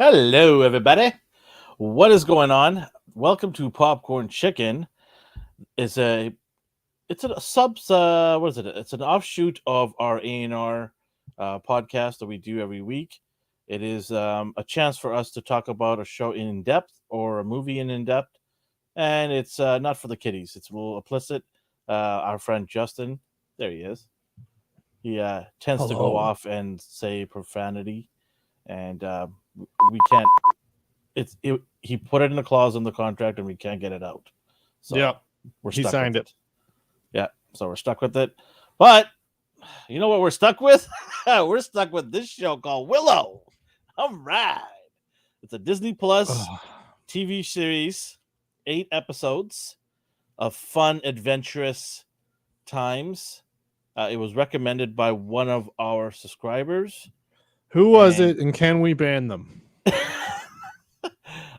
Hello, everybody. What is going on? Welcome to Popcorn Chicken. It's a it's a subs. What is it? It's an offshoot of our A&R podcast that we do every week. It is a chance for us to talk about a show in depth or a movie in depth, and it's not for the kiddies. It's a little implicit. Our friend Justin, there he is. He tends to go Hello. off and say profanity, and we can't he put it in a clause in the contract and we can't get it out. Yeah, So we're he stuck with signed it. it. Yeah, so we're stuck with it. But you know what we're stuck with? We're stuck with this show called Willow. All right. It's a Disney Plus Ugh. TV series, 8 episodes of fun, adventurous times. It was recommended by one of our subscribers. Who was And it, and can we ban them?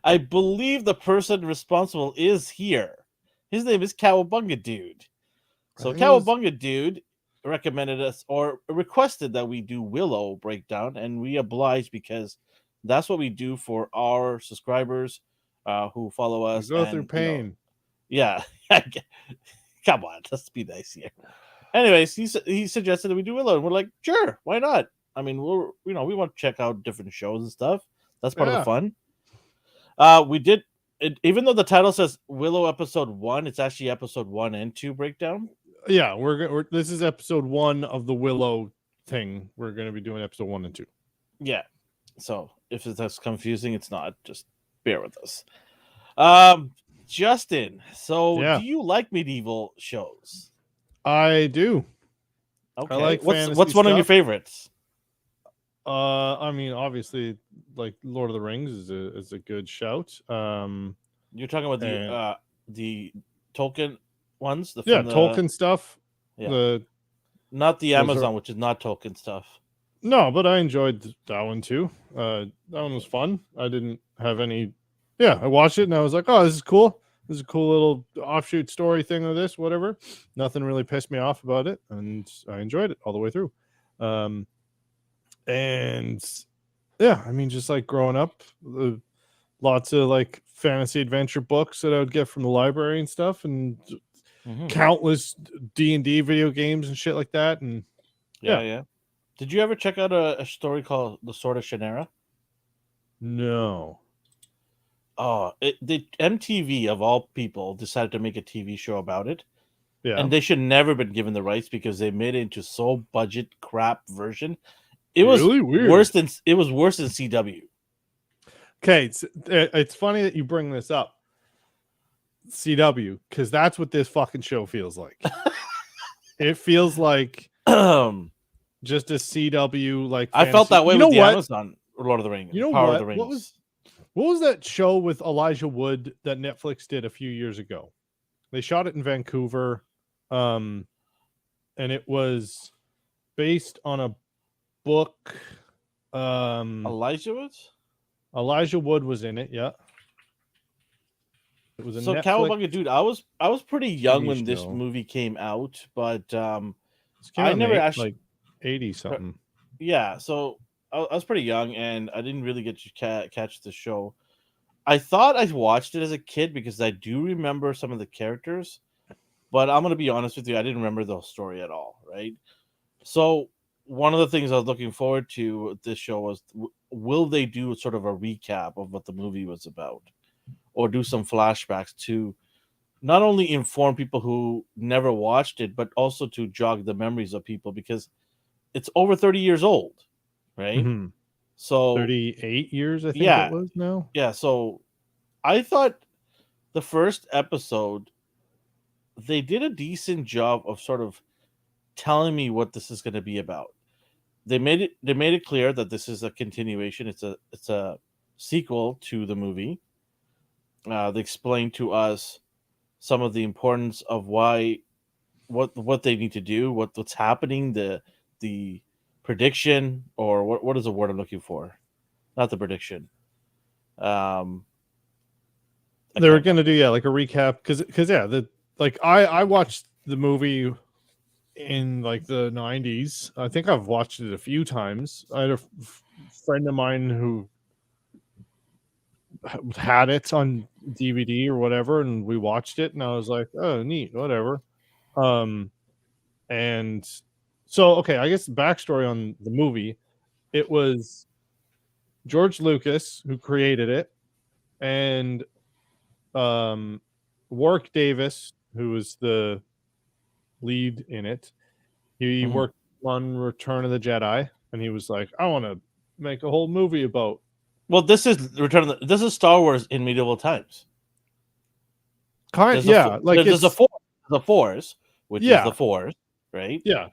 I believe the person responsible is here. His name is Cowabunga Dude. I So think it was. Cowabunga Dude recommended us or requested that we do Willow breakdown, and we obliged because that's what we do for our subscribers who follow We us. go through And pain. yeah, come on, let's be nice here. Anyways, he suggested that we do Willow, and we're like, sure, why not? I mean, we want to check out different shows and stuff. That's part of the Yeah, fun. We did it, even though the title says Willow episode 1, it's actually episode 1 and 2 breakdown. yeah. This is episode 1 of the Willow thing. We're gonna be doing episode 1 and 2. Yeah. So if that's confusing, it's not. Just bear with us. Um, Justin, so Yeah, do you like medieval shows? I do. I Okay. like fantasy What's one of your stuff. favorites? I mean, obviously, like Lord of the Rings is a good shout. You're talking about And the Tolkien ones, the yeah, from the Tolkien stuff. yeah, The not the those are Amazon, which is not Tolkien stuff. No, but I enjoyed that one too. That one was fun. I didn't have any. Yeah, I watched it and I was like, "Oh, this is cool. This is a cool little offshoot story thing of this, whatever." Nothing really pissed me off about it, and I enjoyed it all the way through. Um, and yeah, I mean, just like growing up, lots of like fantasy adventure books that I would get from the library and stuff, and Mm-hmm. countless D&D video games and shit like that. And Yeah, yeah, yeah. Did you ever check out a story called The Sword of Shannara? no, Oh, the MTV of all people decided to make a TV show about it, yeah, and they should never been given the rights because they made it into so budget crap version. It was really weird. worse than CW. Okay, it's funny that you bring this up, CW, because that's what this fucking show feels like. It feels like I just a CW like felt fantasy. that way You with know the what? Amazon Lord of the Rings, You know Power of the what? What Rings. was that show with Elijah Wood that Netflix did a few years ago? They shot it in Vancouver, and it was based on a book. Elijah Woods? Elijah Wood was in it. Yeah, it was a So Netflix Cowabunga Dude, I was pretty young TV when this show. movie came out, but This came I out in never actually like 80 something. yeah, so I was pretty young and I didn't really get to catch the show. I thought I watched it as a kid because I do remember some of the characters, but I'm gonna be honest with you, I didn't remember the story at all, right? So one of the things I was looking forward to with this show was will they do sort of a recap of what the movie was about, or do some flashbacks to not only inform people who never watched it, but also to jog the memories of people because it's over 30 years old, right? Mm-hmm. So 38 years, I think it yeah, was now. yeah. So I thought the first episode they did a decent job of sort of telling me what this is going to be about. They made it clear that this is a continuation. It's a sequel to the movie. They explained to us some of the importance of why what they need to do, what's happening, the prediction, or what is the word I'm looking for? Not the prediction. Um, I They were can't. gonna do like a recap because yeah, the like I watched the movie in like the 90s. I think I've watched it a few times. I had a friend of mine who had it on DVD or whatever, and we watched it, and I was like, oh, neat, whatever. And so, okay, I guess the backstory on the movie, it was George Lucas who created it, and Warwick Davis, who was the lead in it, he Mhm. worked on Return of the Jedi, and he was like, I want to make a whole movie about. Well, this is this is Star Wars in medieval times. There's Yeah, like there's it's the Force, which is yeah, the Force, right? yeah.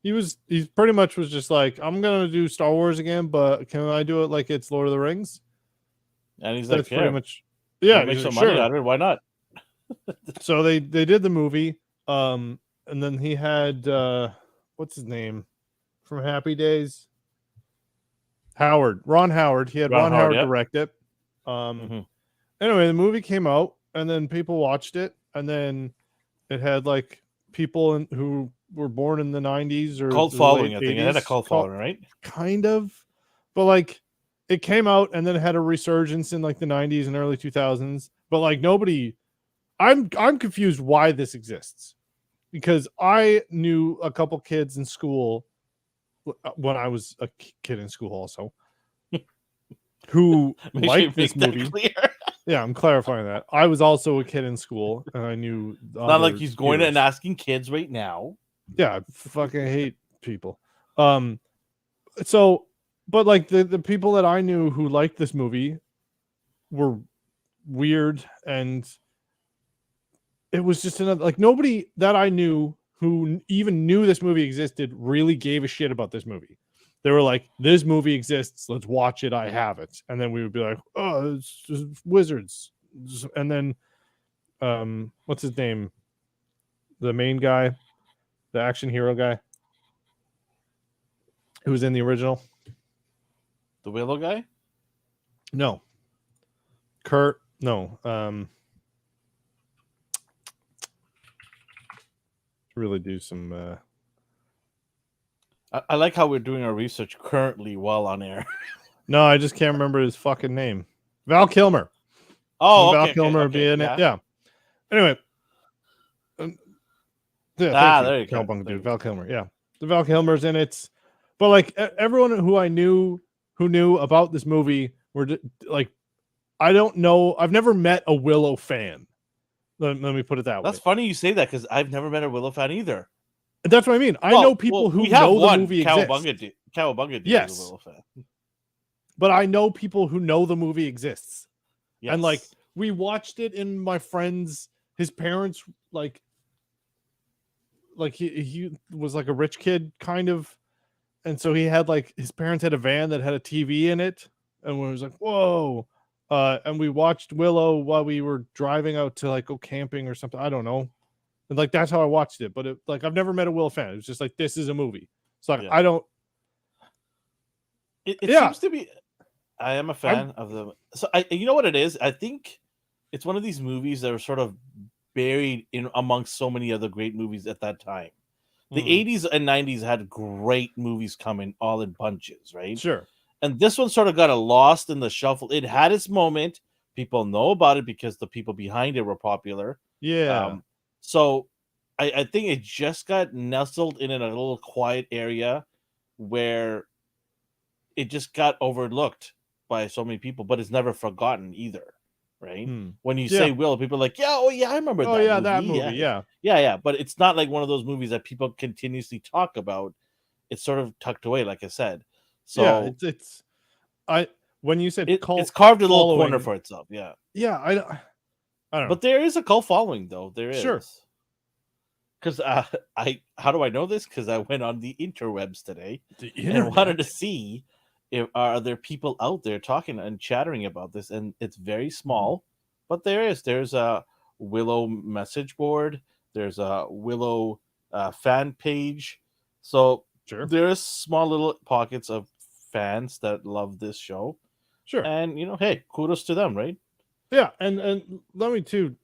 He pretty much was just like, I'm gonna do Star Wars again, but can I do it like it's Lord of the Rings? And he's That's like, pretty yeah, much you yeah. make He's like, some money sure. out of it. Why not? So they did the movie, and then he had what's his name from Happy Days? Ron Howard. He had Ron Ron Howard, Howard yep. direct it. Mhm. Anyway, the movie came out, and then people watched it, and then it had like people who were born in the 90s or Cult the late following, I think. It had a 80s, cult following, right? kind of, but like it came out and then it had a resurgence in like the 90s and early 2000s, but like nobody. I'm confused why this exists, because I knew a couple kids in school when I was a kid in school also who Make sure you liked this make that movie. clear. Yeah, I'm clarifying that. I was also a kid in school, and I knew Not like he's going heroes. and asking kids right now. Yeah, I fucking hate people. So, but like the people that I knew who liked this movie were weird, and it was just another, like, nobody that I knew who even knew this movie existed really gave a shit about this movie. They were like, this movie exists, let's watch it, I have it. And then we would be like, oh, it's just wizards. And then what's his name? The main guy, the action hero guy who was in the original? The Willow guy? No. Kurt, no. Really do some I like how we're doing our research currently while on air. No, I just can't remember his fucking name. Val Kilmer. Oh, Val okay, Kilmer okay, be in yeah. it. Yeah. Anyway. Yeah, thank there you you. go. Dude, Val Kilmer. Yeah. The Val Kilmer's in it. But like everyone who I knew who knew about this movie were like, I don't know. I've never met a Willow fan. Let me put it that way. That's funny you say that because I've never met a Willow fan either. That's what I mean. I know people who know the movie exists. Cowabunga yes. is a Willow fan. But I know people who know the movie exists. Yes. And like we watched it in my friend's, his parents, like he was like a rich kid kind of. And so he had like, his parents had a van that had a TV in it. And we was like, whoa. And we watched Willow while we were driving out to like go camping or something. I don't know. And like, that's how I watched it. But it, like, I've never met a Willow fan. It was just like, this is a movie. It's like, I don't. It seems to be. I am a fan of them. So you know what it is? I think it's one of these movies that were sort of buried in amongst so many other great movies at that time. The 80s and 90s had great movies coming all in bunches, right? Sure. And this one sort of got lost in the shuffle. It had its moment. People know about it because the people behind it were popular. Yeah. So I think it just got nestled in a little quiet area where it just got overlooked by so many people, but it's never forgotten either, right? When you say Willow, people are like, yeah, oh yeah, I remember that movie. That movie, yeah. But it's not like one of those movies that people continuously talk about. It's sort of tucked away, like I said. So when you said it's carved a little corner for itself. Yeah. Yeah, I don't know. But there is a cult following, though. There is. Sure. Because how do I know this? Because I went on the interwebs today and wanted to see if are there people out there talking and chattering about this, and it's very small, but there's a Willow message board, there's a Willow fan page, so there's small little pockets of fans that love this show. Sure. And hey, kudos to them, right? Yeah, and let me too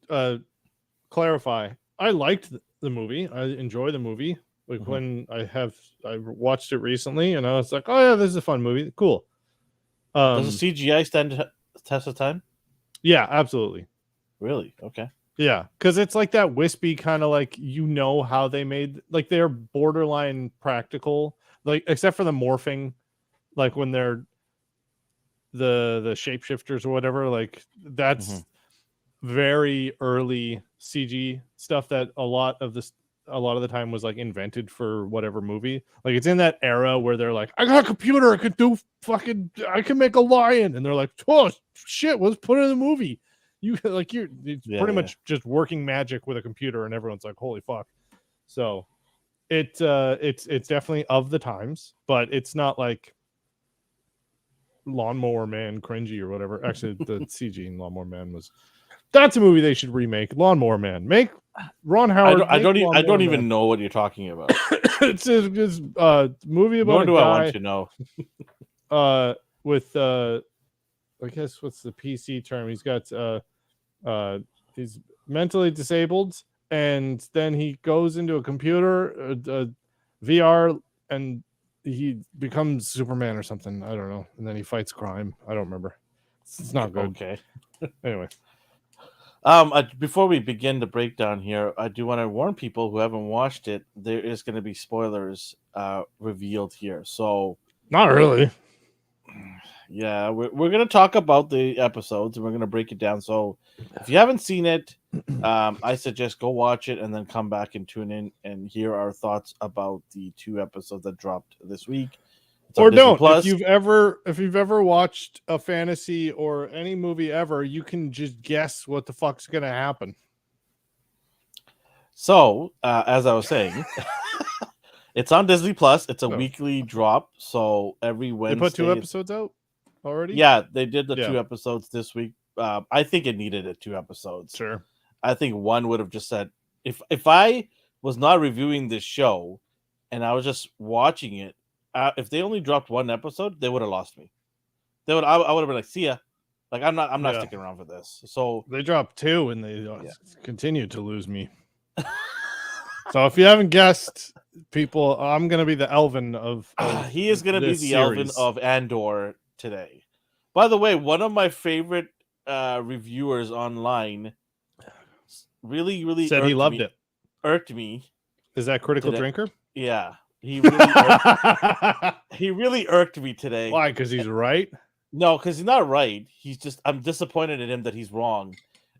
clarify. I liked the movie. I enjoy the movie. Like when I watched it recently, and I was like, oh yeah, this is a fun movie. Cool. Does the CGI stand the test of time? Yeah, absolutely. Really? Okay. Yeah, because it's like that wispy kind of like how they made like they're borderline practical, like except for the morphing, like when they're the shapeshifters or whatever. Like Hmm. that's very early CG stuff that a lot of the time was like invented for whatever movie. Like it's in that era where they're like, I got a computer, I can make a lion, and they're like, oh shit, let's put it in the movie. It's Yeah, pretty yeah. much just working magic with a computer, and everyone's like, holy fuck. So it's definitely of the times, but it's not like Lawnmower Man cringy or whatever. Actually, the CG in Lawnmower Man was that's a movie they should remake. Lawnmower Man. Make Ron Howard make I Lawnmower don't Man. even know what you're talking about. It's movie about Nor a do I want guy to know. with I guess what's the PC term? He's got uh he's mentally disabled, and then he goes into a computer VR, and he becomes Superman or something. I don't know. And then he fights crime. I don't remember. It's not good. Okay. Anyway. Before we begin the breakdown here, I do want to warn people who haven't watched it. There is going to be spoilers revealed here. So Not really. yeah, we're going to talk about the episodes and we're going to break it down. So if you haven't seen it, I suggest go watch it and then come back and tune in and hear our thoughts about the 2 episodes that dropped this week. It's on Or Disney don't. Plus. If you've ever watched a fantasy or any movie ever, you can just guess what the fuck's gonna happen. So as I was saying, it's on Disney Plus. It's a Oh. weekly drop. So every They put 2 Wednesday. episodes out already? Yeah, they did the Yeah. 2 episodes this week. I think it needed it 2 episodes. Sure. I think one would have just said if I was not reviewing this show and I was just watching it, if they only dropped 1 episode, they would have lost me. I would have been like, see ya. Like I'm not Yeah. sticking around for this. So They dropped 2 and they continue to lose me. So if you haven't guessed, people, I'm gonna be the Elvin of he is gonna be the this Elvin series. of Andor today. By the way, one of my favorite reviewers online really Said he loved it. irked me. Is that Critical today. Drinker? Yeah, he really irked me today. Why? Because he's right. No, because he's not right. He's just I'm disappointed in him that he's wrong,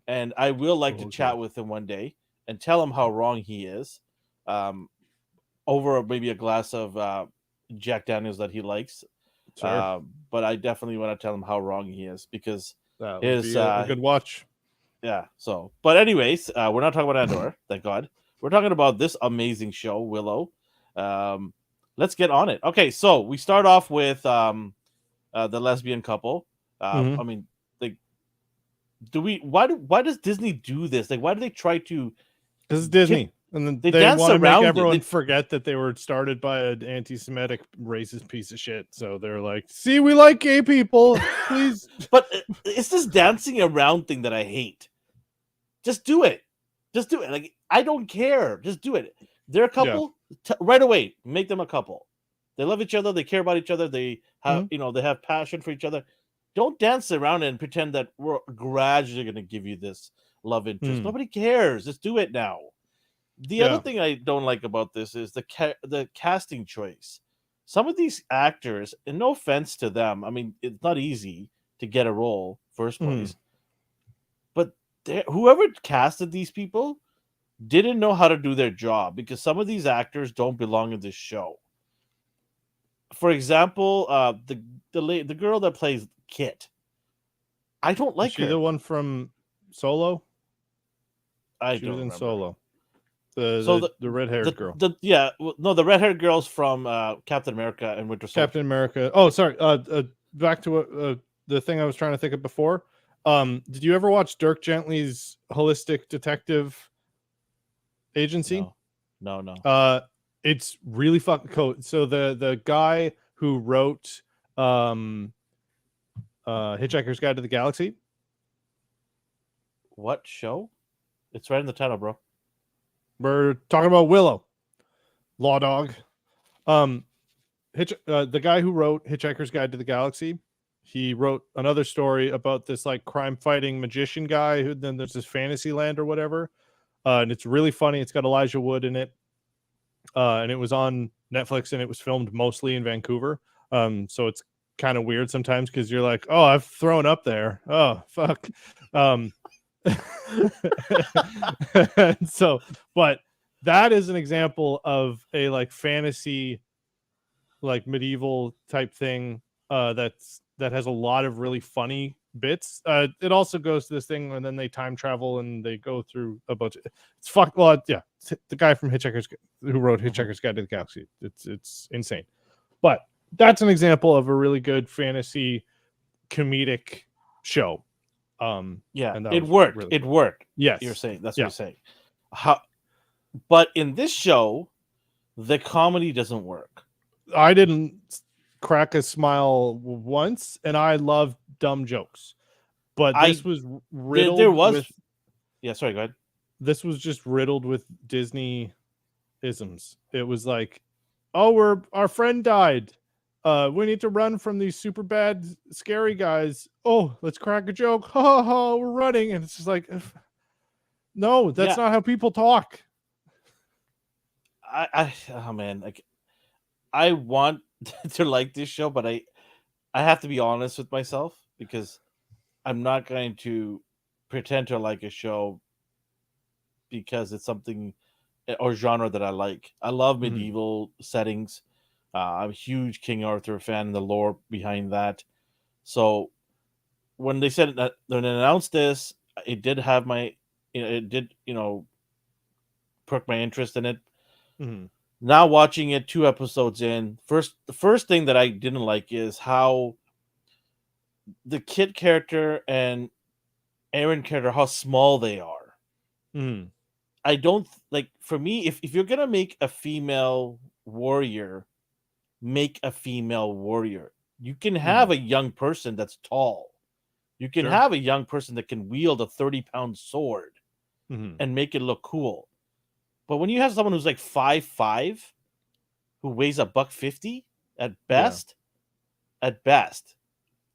and I will like to chat with him one day and tell him how wrong he is, over maybe a glass of Jack Daniels that he likes. Sure. But I definitely want to tell him how wrong he is because that would be a good watch. Yeah. So, but anyways, we're not talking about Andor. Thank God. We're talking about this amazing show, Willow. Let's get on it. Okay, so we start off with the lesbian couple. I mean, like, why does Disney do this? Like, why do they try to? Because it's Disney, and then they they dance want to make around it. everyone forget that they were started by an anti-Semitic, racist piece of shit. So they're like, "See, we like gay people, please." But it's this dancing around thing that I hate. Just do it. Just do it. Like, I don't care. Just do it. They're a couple. Right away, make them a couple. They love each other. They care about each other. They have, they have passion for each other. Don't dance around it and pretend that we're gradually going to give you this love interest. Nobody cares. Just do it now. The other thing I don't like about this is the casting choice. Some of these actors, and no offense to them, I mean, it's not easy to get a role first place. But whoever casted these people didn't know how to do their job because some of these actors don't belong in this show. For example, the girl that plays Kit, I don't like her. The one from Solo. She was in remember. Solo. The red-haired girl. The red-haired girl's from Captain America and Winter Soldier. Captain America. Oh, sorry. Back to the thing I was trying to think of before. Did you ever watch Dirk Gently's Holistic Detective Agency? No. It's really fucking cool. So the guy who wrote Hitchhiker's Guide to the Galaxy. What show? It's right in the title, bro. We're talking about Willow, Law Dog. The guy who wrote Hitchhiker's Guide to the Galaxy, he wrote another story about this like crime fighting magician guy who then there's this fantasy land or whatever. And it's really funny. It's got Elijah Wood in it. And it was on Netflix and it was filmed mostly in Vancouver. So it's kind of weird sometimes because you're like, oh, I've thrown up there. Oh, fuck. So, but that is an example of a like fantasy, like medieval type thing that has a lot of really funny bits. It also goes to this thing and then they time travel and they go through a bunch of it's fuck well yeah the guy from Hitchhiker's who wrote Hitchhiker's Guide to the Galaxy. It's insane, but that's an example of a really good fantasy comedic show. Yeah, and it worked. Really it cool. worked. Yes, You're saying that's Yeah. what you're saying. How, but in this show, the comedy doesn't work. I didn't crack a smile once, and I love dumb jokes, but this was riddled There was. with. Yeah, sorry. Go ahead. This was just riddled with Disney isms. It was like, oh, our friend died. We need to run from these super bad, scary guys. Oh, let's crack a joke. Ha ha ha, we're running. And it's just like, no, that's not how people talk. Oh man, like I want to like this show, but I have to be honest with myself because I'm not going to pretend to like a show because it's something or genre that I like. I love medieval settings. I'm a huge King Arthur fan and the lore behind that. So when they said that when they announced this, it did have my, it did perk my interest in it. Now watching it 2 episodes in, the first thing that I didn't like is how the Kit character and Aaron character, how small they are. I don't like, for me, if you're gonna make a female warrior, make a female warrior. You can have a young person that's tall. You can have a young person that can wield a 30-pound sword and make it look cool. But when you have someone who's like 5'5", who weighs $150 at best,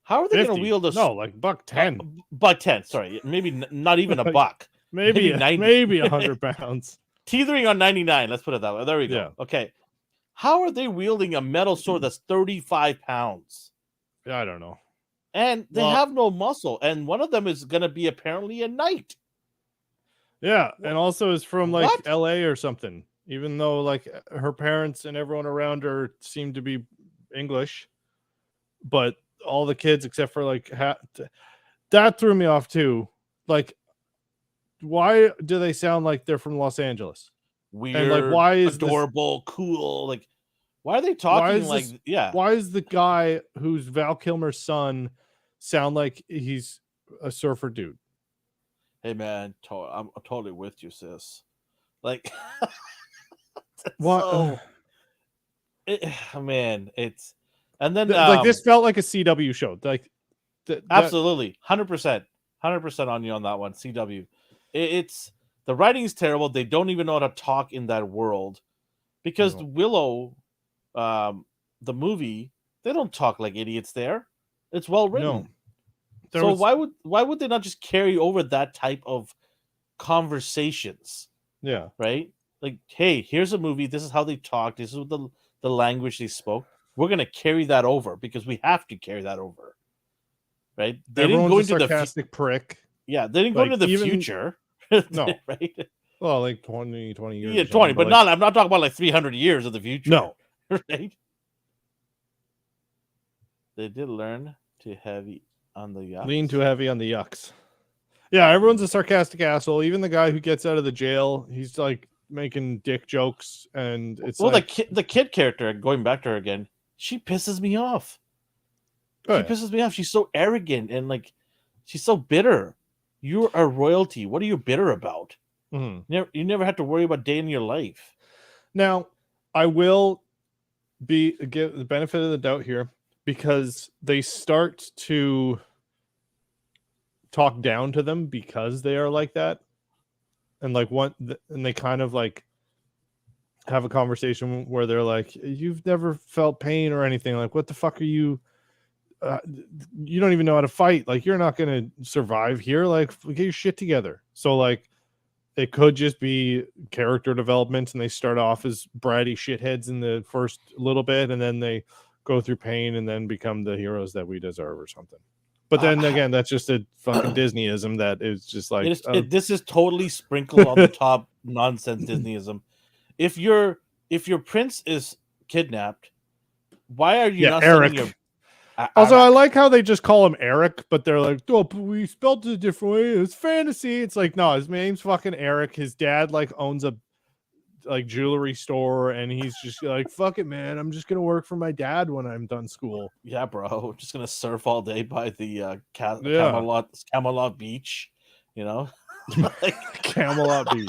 how are they going to wield a like $110? $110, sorry, maybe not even a buck. Maybe 100 pounds. Teetering on 99. Let's put it that way. There we go. Yeah. Okay. How are they wielding a metal sword that's 35 pounds? I don't know. And they have no muscle. And one of them is going to be apparently a knight. Yeah. And also is from like LA or something, even though like her parents and everyone around her seem to be English. But all the kids, except for like that threw me off too. Like, why do they sound like they're from Los Angeles? Weird, and like, why is adorable, cool? Like, why are they talking like Why is the guy who's Val Kilmer's son sound like he's a surfer dude? Hey man, I'm totally with you, sis. Like, what? Man, it's and then like this felt like a CW show. Like, absolutely, 100%, 100% on you on that one. CW. It's the writing is terrible. They don't even know how to talk in that world because Willow, the movie, they don't talk like idiots there. It's well written. So why would they not just carry over that type of conversations? Yeah. Right? Like, hey, here's a movie. This is how they talk. This is the language they spoke. We're gonna carry that over because we have to carry that over. Right? They didn't go into sarcastic prick. Yeah, they didn't go into the future. No. Right? Well, like 20 years. Yeah, 20, but not I'm not talking about like 300 years of the future. No. Right? They did learn to heavy on the yucks. Lean too heavy on the yucks. Yeah, everyone's a sarcastic asshole. Even the guy who gets out of the jail, he's like making dick jokes, and it's the kid character. Going back to her again, she pisses me off. Pisses me off. She's so arrogant and like she's so bitter. You're a royalty. What are you bitter about? You never have to worry about day in your life. Now, I will give the benefit of the doubt here because they start to talk down to them because they are like that, and like and they kind of like have a conversation where they're like, "You've never felt pain or anything. Like, what the fuck are you? you don't even know how to fight. Like, you're not going to survive here. Like, get your shit together. So, like, it could just be character development, and they start off as bratty shitheads in the first little bit, and then they go through pain and then become the heroes that we deserve or something. But then again, that's just a fucking Disneyism that is just like this is totally sprinkled on the top nonsense Disneyism. If your prince is kidnapped, why are you not Eric? sending your Also, I like how they just call him Eric, but they're like, oh, we spelled it a different way. It's fantasy. It's like, no, his name's fucking Eric. His dad like owns a like jewelry store, and he's just like, fuck it, man. I'm just gonna work for my dad when I'm done school. Yeah, bro. I'm just gonna surf all day by the Camelot Beach, you know, like Camelot Beach.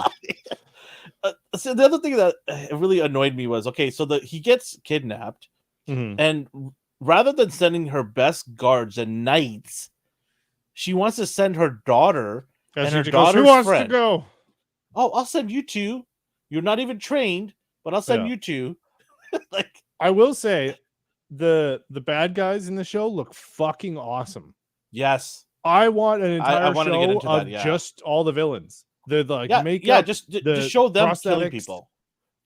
So the other thing that really annoyed me was so he gets kidnapped, and rather than sending her best guards and knights, she wants to send her daughter and her daughter's friend. To go? Oh, I'll send you two. You're not even trained, but I'll send you two. Like, I will say, the bad guys in the show look fucking awesome. Yes, I want an entire show of just all the villains. They're like just show them killing people.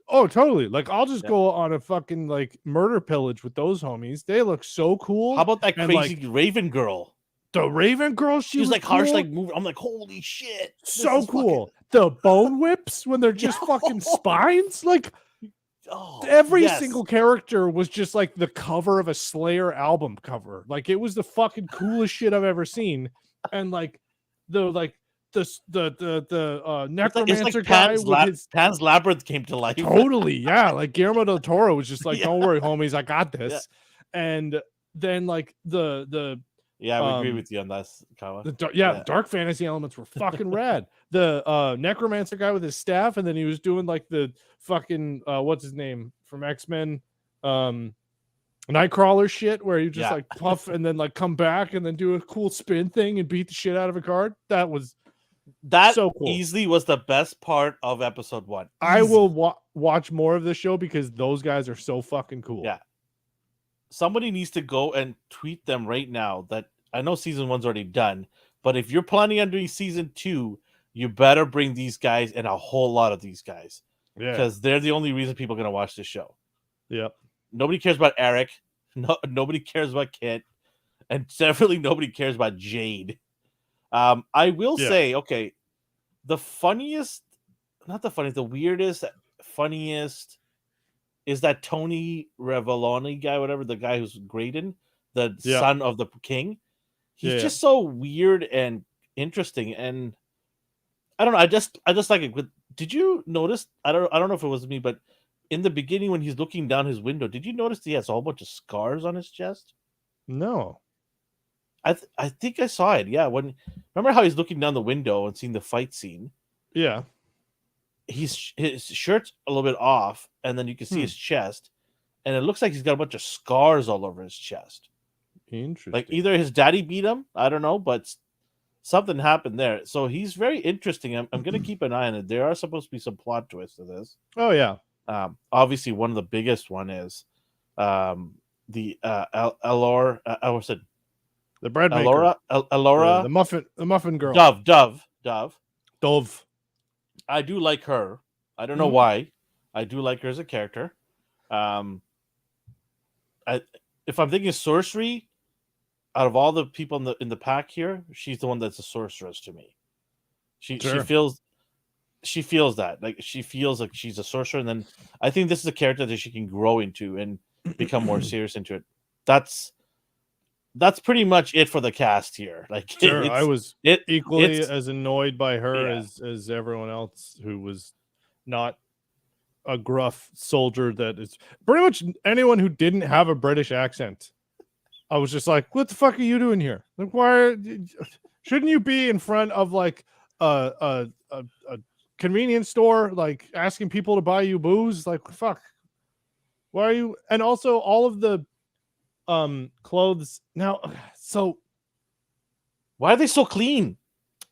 Oh, totally. Like, I'll just go on a fucking like murder pillage with those homies. They look so cool. How about that crazy Raven girl? The Raven girl, she was like cool. harsh, like moving. I'm like, holy shit, so cool. The bone whips when they're just fucking spines. Like, every single character was just like the cover of a Slayer album cover. Like, it was the fucking coolest shit I've ever seen. And like the necromancer guy with his Pan's Labyrinth came to life. Totally, yeah. Like Guillermo del Toro was just like, "Don't worry, homies, I got this." Yeah. And then like the we agree with you on that, Kawa. Dark fantasy elements were fucking rad. The necromancer guy with his staff, and then he was doing like the fucking what's his name from X-Men, Nightcrawler shit, where you just like puff and then like come back and then do a cool spin thing and beat the shit out of a card. That was so cool. Easily was the best part of episode 1. I will watch more of this show because those guys are so fucking cool. Yeah. Somebody needs to go and tweet them right now that I know season 1's already done, but if you're planning on doing season 2, you better bring these guys and a whole lot of these guys. Yeah. Because they're the only reason people are going to watch this show. Yep. Nobody cares about Eric. Nobody cares about Kit. And definitely nobody cares about Jade. I will say, the weirdest, funniest is that Tony Revoloni guy, whatever, the guy who's Graydon, the son of the king. He's just so weird and interesting, and I don't know. I just like it. But did you notice? I don't know if it was me, but in the beginning when he's looking down his window, did you notice he has a whole bunch of scars on his chest? No. I think I saw it. Yeah, remember how he's looking down the window and seeing the fight scene? Yeah. His shirt's a little bit off, and then you can see his chest, and it looks like he's got a bunch of scars all over his chest. Interesting. Like either his daddy beat him, I don't know, but something happened there. So he's very interesting. I'm going to keep an eye on it. There are supposed to be some plot twists to this. Oh yeah. Obviously, one of the biggest one is the Elor. I said. The bread maker. Elora. The muffin girl. Dove. I do like her. I don't know why. I do like her as a character. If I'm thinking sorcery, out of all the people in the pack here, she's the one that's a sorceress to me. She feels that. Like, she feels like she's a sorcerer, and then I think this is a character that she can grow into and become more serious into it. That's pretty much it for the cast here. Like, I was equally as annoyed by her as everyone else who was not a gruff soldier. That is pretty much anyone who didn't have a British accent. I was just like, what the fuck are you doing here? Like, shouldn't you be in front of like a convenience store, like asking people to buy you booze? Like, fuck. Why are you? And also all of the clothes now, so why are they so clean?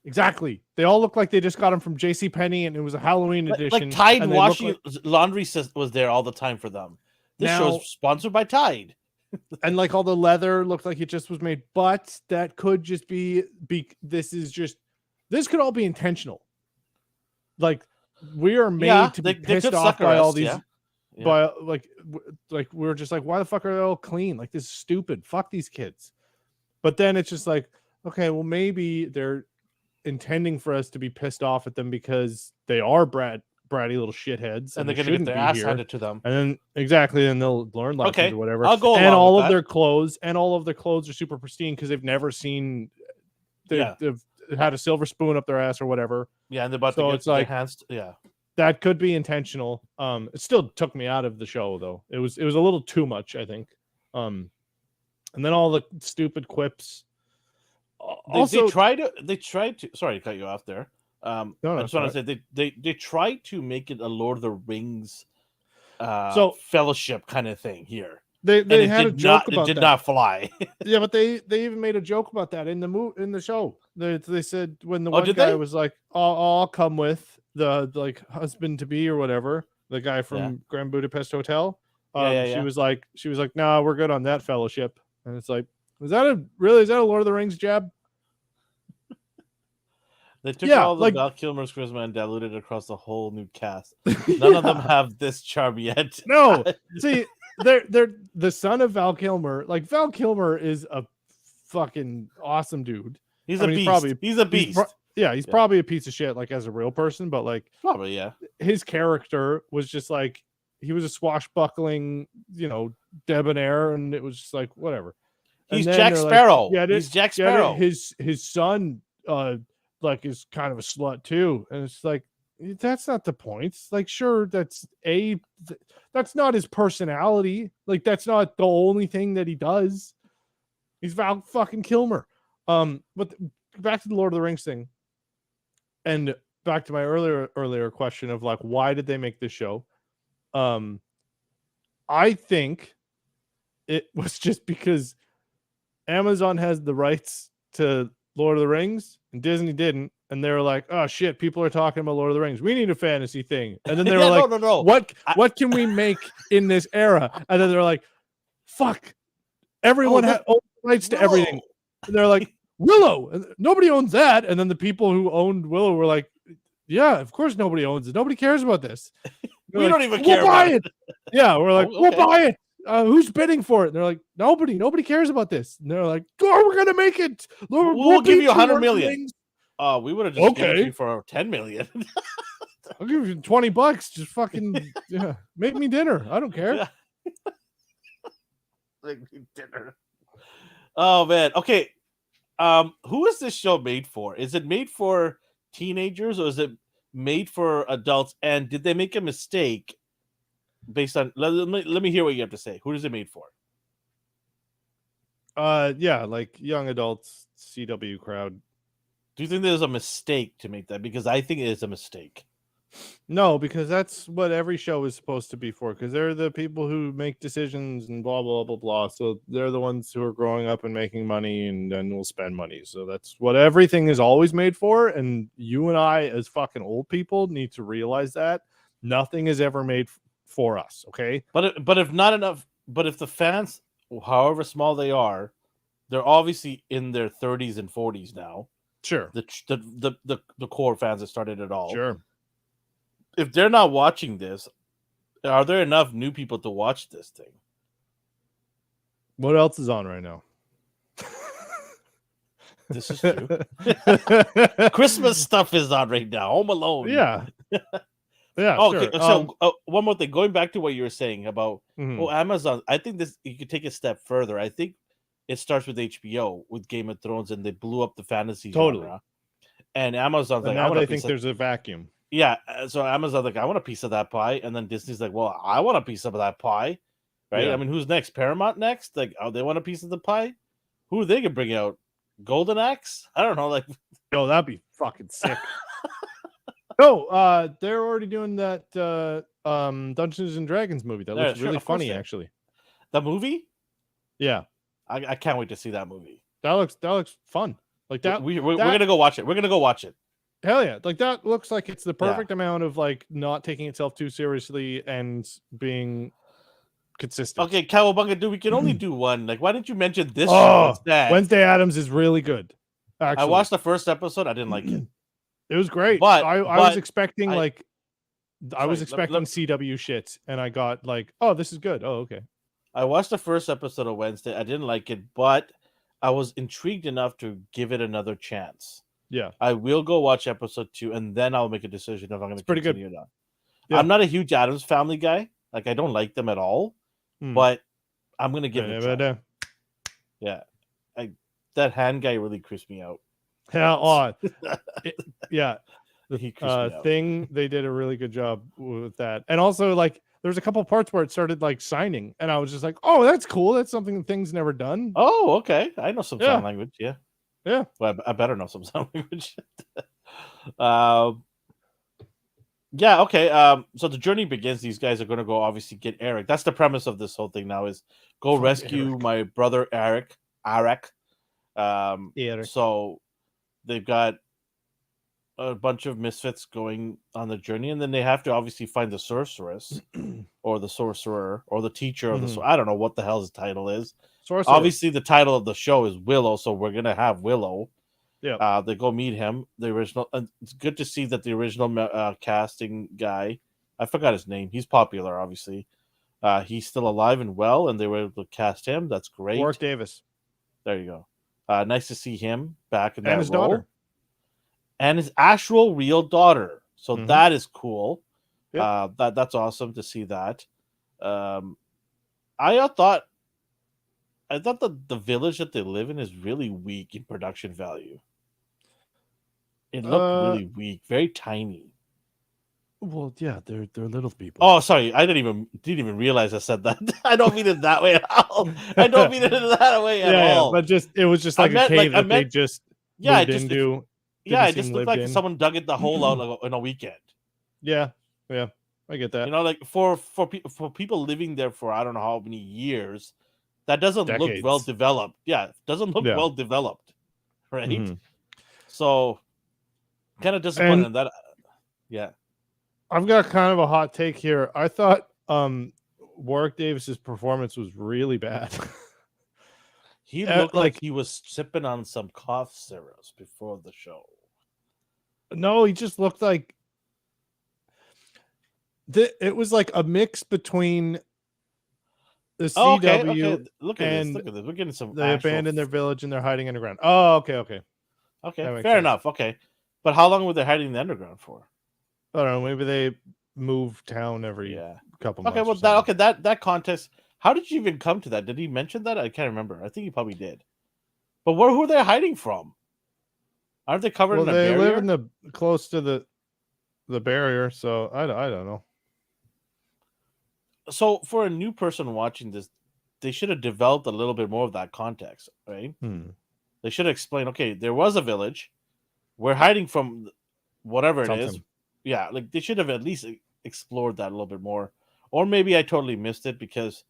Exactly, they all look like they just got them from JCPenney and it was a Halloween edition. Like Tide washing laundry was there all the time for them. This show's sponsored by Tide. And like all the leather looked like it just was made, but that could just be this could all be intentional. Like we are made to be they pissed could off sucker by all us, these yeah. by like we're just like, why the fuck are they all clean? Like this is stupid. Fuck these kids. But then it's just like, okay, well maybe they're intending for us to be pissed off at them because they are bratty little shitheads And and they're they gonna get shouldn't their be ass here. handed to them. And then exactly, and they'll learn lessons Okay, or whatever. I'll go And along all with of that. their clothes are super pristine because they've never seen they've had a silver spoon up their ass or whatever. Yeah, and they're about So to get it's like their hands. Yeah, that could be intentional. It still took me out of the show though. It was a little too much, I think. And then all the stupid quips. they tried to. Sorry to cut you off there. I No, just want to say they tried to make it a Lord of the Rings so fellowship kind of thing here. They had a joke about that. It did that. not fly. Yeah, but they even made a joke about that in the show. They said when the one did guy they? was like, I'll come with the like husband to be or whatever, the guy from Grand Budapest Hotel. She was like, nah, we're good on that fellowship. And it's like, is that a Lord of the Rings jab? They took all the Val Kilmer's charisma and diluted it across the whole new cast. None of them have this charm yet. No, see, they're the son of Val Kilmer. Like Val Kilmer is a fucking awesome dude. He's a beast. He's a beast. He's probably a piece of shit, like as a real person, but like probably his character was just like he was a swashbuckling, debonair, and it was just like whatever. He's Jack Sparrow. Like, he's Jack Sparrow. His son like is kind of a slut too, and it's like that's not the point. Like sure, that's not his personality. Like that's not the only thing that he does. He's Val fucking Kilmer. But back to the Lord of the Rings thing, and back to my earlier question of like, why did they make this show? I think it was just because Amazon has the rights to Lord of the Rings and Disney didn't, and they were like, oh shit, people are talking about Lord of the Rings, we need a fantasy thing. And then they were like, no. What can we make in this era? And then they're like, fuck, everyone has rights to everything. And they're like, Willow, and nobody owns that. And then the people who owned Willow were like, yeah, of course nobody owns it, nobody cares about this. We don't even care about it. Yeah, we're like, we'll buy it. Who's bidding for it? And they're like, nobody cares about this. And they're like, oh, we're gonna make it. We'll give you 100 million. We would have just given it for 10 million. I'll give you $20. Just fucking make me dinner. I don't care. Yeah. Make me dinner. Oh man. Okay. Who is this show made for? Is it made for teenagers or is it made for adults? And did they make a mistake based on? Let me hear what you have to say. Who is it made for? Like young adults, CW crowd. Do you think there's a mistake to make that? Because I think it is a mistake. No, because that's what every show is supposed to be for. Because they're the people who make decisions and blah blah blah blah. So they're the ones who are growing up and making money and then will spend money. So that's what everything is always made for. And you and I, as fucking old people, need to realize that nothing is ever made for us. Okay. But if not enough, but if the fans, however small they are, they're obviously in their 30s and 40s now. Sure. The core fans that started it all. Sure. If they're not watching this, are there enough new people to watch this thing? What else is on right now? This is true. Christmas stuff is on right now. Home Alone. Yeah. Yeah. Okay. Sure. So one more thing. Going back to what you were saying about Amazon, I think this you could take a step further. I think it starts with HBO with Game of Thrones, and they blew up the fantasy genre. And Amazon's like, now I think there's a vacuum. Yeah, so Amazon's like, I want a piece of that pie, and then Disney's like, well, I want a piece of that pie, right? Yeah. I mean, who's next? Paramount next? Like, they want a piece of the pie? Who are they gonna bring out? Golden Axe? I don't know. Like, yo, that'd be fucking sick. No, they're already doing that Dungeons and Dragons movie. That looks really funny, actually. The movie? Yeah, I can't wait to see that movie. That looks fun. Like that. We're gonna go watch it. We're gonna go watch it. Hell yeah. Like that looks like it's the perfect amount of like not taking itself too seriously and being consistent. Okay, Cowabunga, dude, we can only do one. Like, why didn't you mention this show Oh, instead? Wednesday Addams is really good. Actually, I watched the first episode. I didn't like it. It was great. But I was expecting I like I was sorry. expecting CW shit, and I got like, oh, this is good. Oh, okay. I watched the first episode of Wednesday. I didn't like it, but I was intrigued enough to give it another chance. Yeah, I will go watch episode 2, and then I'll make a decision if I'm going to pretty good. continue or not. Yeah. I'm not a huge Addams Family guy. Like, I don't like them at all, but I'm going to give it a try. Yeah. That hand guy really creeps me out. Yeah, yeah. He creeps me out. Thing, they did a really good job with that. And also, like, there's a couple parts where it started, like, signing, and I was just like, oh, that's cool. That's something Thing's never done. Oh, okay. I know some sign language, yeah. Yeah. Well, I better know some sign language. Yeah, okay. So the journey begins. These guys are going to go obviously get Eric. That's the premise of this whole thing now is go rescue Eric. my brother Eric. Eric. So they've got a bunch of misfits going on the journey, and then they have to obviously find the sorceress or the sorcerer or the teacher of the I don't know what the hell his title is. Sorcerer. Obviously the title of the show is Willow, so we're gonna have Willow. Yeah. They go meet him. The original. It's good to see that the original casting guy, I forgot his name. He's popular, obviously. He's still alive and well, and they were able to cast him. That's great. Warwick Davis. There you go. Nice to see him back in that and his role. daughter. And his actual real daughter. So that is cool. Yep. That's awesome to see that. I thought that the village that they live in is really weak in production value. It looked really weak, very tiny. Well, yeah, they're little people. Oh, sorry, I didn't even realize I said that. I don't mean it that way at all. I don't mean it that way at all. But it was just like a cave that they just moved into. Yeah, it just looked like someone dug it the hole out like in a weekend. Yeah, I get that. You know, like for people living there for I don't know how many years, that doesn't look well developed. Yeah, it doesn't look well developed, right? So, kind of disappointed in that. Yeah, I've got kind of a hot take here. I thought Warwick Davis's performance was really bad. He looked like he was sipping on some cough syrups before the show. No, he just looked like it was like a mix between the CW Look at this. Look at this. We're getting some. They abandoned their village and they're hiding underground. Oh, okay. Fair enough. Okay, but how long were they hiding in the underground for? I don't know. Maybe they move town every couple months. Okay, well, that context. How did you even come to that? Did he mention that? I can't remember. I think he probably did. But who are they hiding from? Aren't they covered in a barrier? They live in close to the barrier, so I don't know. So for a new person watching this, they should have developed a little bit more of that context, right? They should have explained, okay, there was a village. We're hiding from whatever it is. Yeah, like they should have at least explored that a little bit more. Or maybe I totally missed it because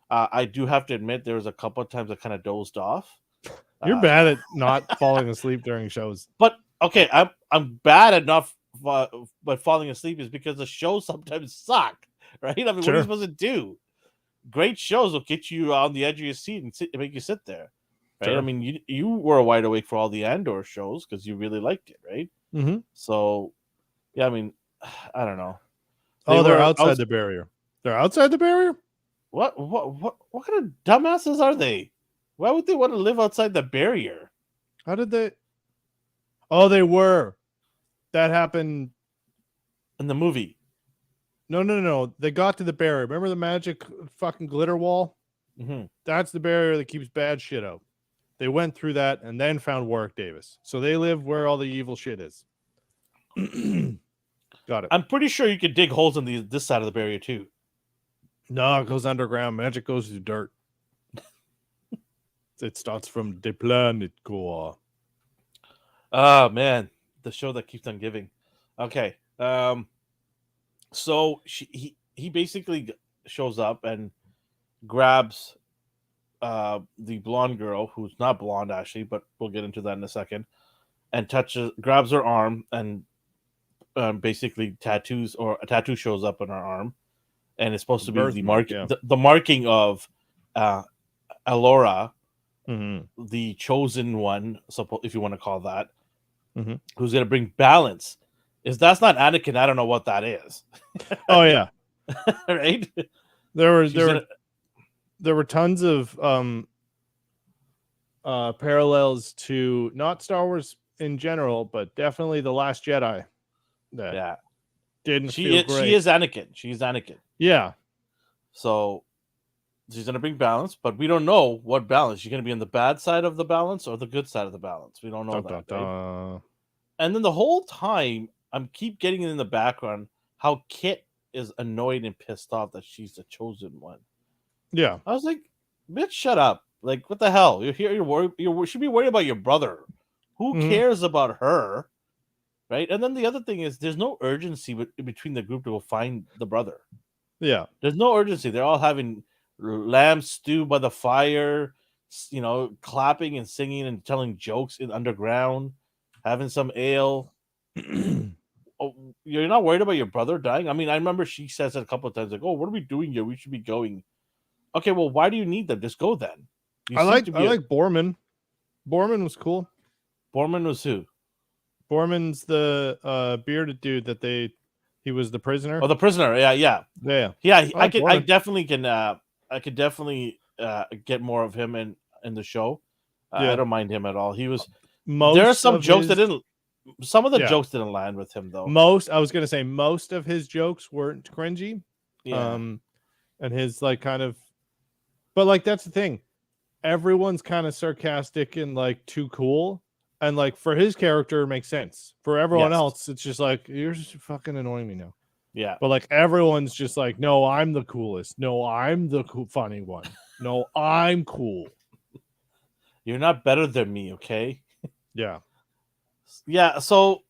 I do have to admit there was a couple of times I kind of dozed off. You're bad at not falling asleep during shows. But okay, I'm bad enough, but falling asleep is because the shows sometimes suck, right? I mean, what are you supposed to do? Great shows will get you on the edge of your seat and make you sit there, right? Sure. I mean, you were wide awake for all the Andor shows because you really liked it, right? Mm-hmm. So, yeah, I mean, I don't know. They're outside the barrier. They're outside the barrier? What kind of dumbasses are they? Why would they want to live outside the barrier? How did they? Oh, they were. That happened in the movie. No. They got to the barrier. Remember the magic fucking glitter wall? Mm-hmm. That's the barrier that keeps bad shit out. They went through that and then found Warwick Davis. So they live where all the evil shit is. Got it. I'm pretty sure you could dig holes in this side of the barrier too. No, it goes underground. Magic goes through dirt. It starts from the planet core. Oh man, the show that keeps on giving. Okay, so he basically shows up and grabs the blonde girl, who's not blonde actually, but we'll get into that in a second, and grabs her arm and basically tattoos, or a tattoo shows up on her arm, and it's supposed to be the Birthmark, yeah. the marking of uh, Alora, Mm-hmm. the chosen one, if you want to call that, Mm-hmm. who's going to bring balance. If that's not Anakin, I don't know what that is. Oh yeah, Right? there were She's gonna, there were tons of parallels to not Star Wars in general, but definitely The Last Jedi that yeah. didn't feel She great. is Anakin. She's Anakin. Yeah, So she's gonna bring balance, but we don't know what balance. She's gonna be on the bad side of the balance or the good side of the balance. We don't know dun, dun, that, right? dun. And then the whole time, I'm keep getting in the background how Kit is annoyed and pissed off that she's the chosen one. Yeah, I was like, bitch, shut up. Like, what the hell? You're here, you're worried, you should be worried about your brother. Who Mhm. cares about her? Right? And then the other thing is there's no urgency between the group to go find the brother. Yeah, There's no urgency. They're all having lamb stew by the fire, clapping and singing and telling jokes in underground, having some ale. Oh, you're not worried about your brother dying? I mean, I remember she says it a couple of times, like, "Oh, what are we doing here? We should be going." Okay, well, why do you need them? Just go then. You seem to I be a like Borman. Borman was cool. Borman was who? Borman's the bearded dude that he was the prisoner. Oh, the prisoner. Yeah, yeah, Yeah, yeah. I like I Borman. definitely can. I could definitely get more of him in the show. I Yeah, don't mind him at all. He was. There are most some of jokes that his didn't. Some of the yeah jokes didn't land with him though. most I was gonna say most of his jokes weren't cringy. Yeah. And his like kind of, but like that's the thing. Everyone's kind of sarcastic and like too cool. And like for his character, it makes sense. For everyone Yes. else, it's just like you're just fucking annoying me now. Yeah. But like everyone's just like, no, I'm the coolest. No, I'm the funny one. No, I'm cool. You're not better than me, okay? Yeah. Yeah. So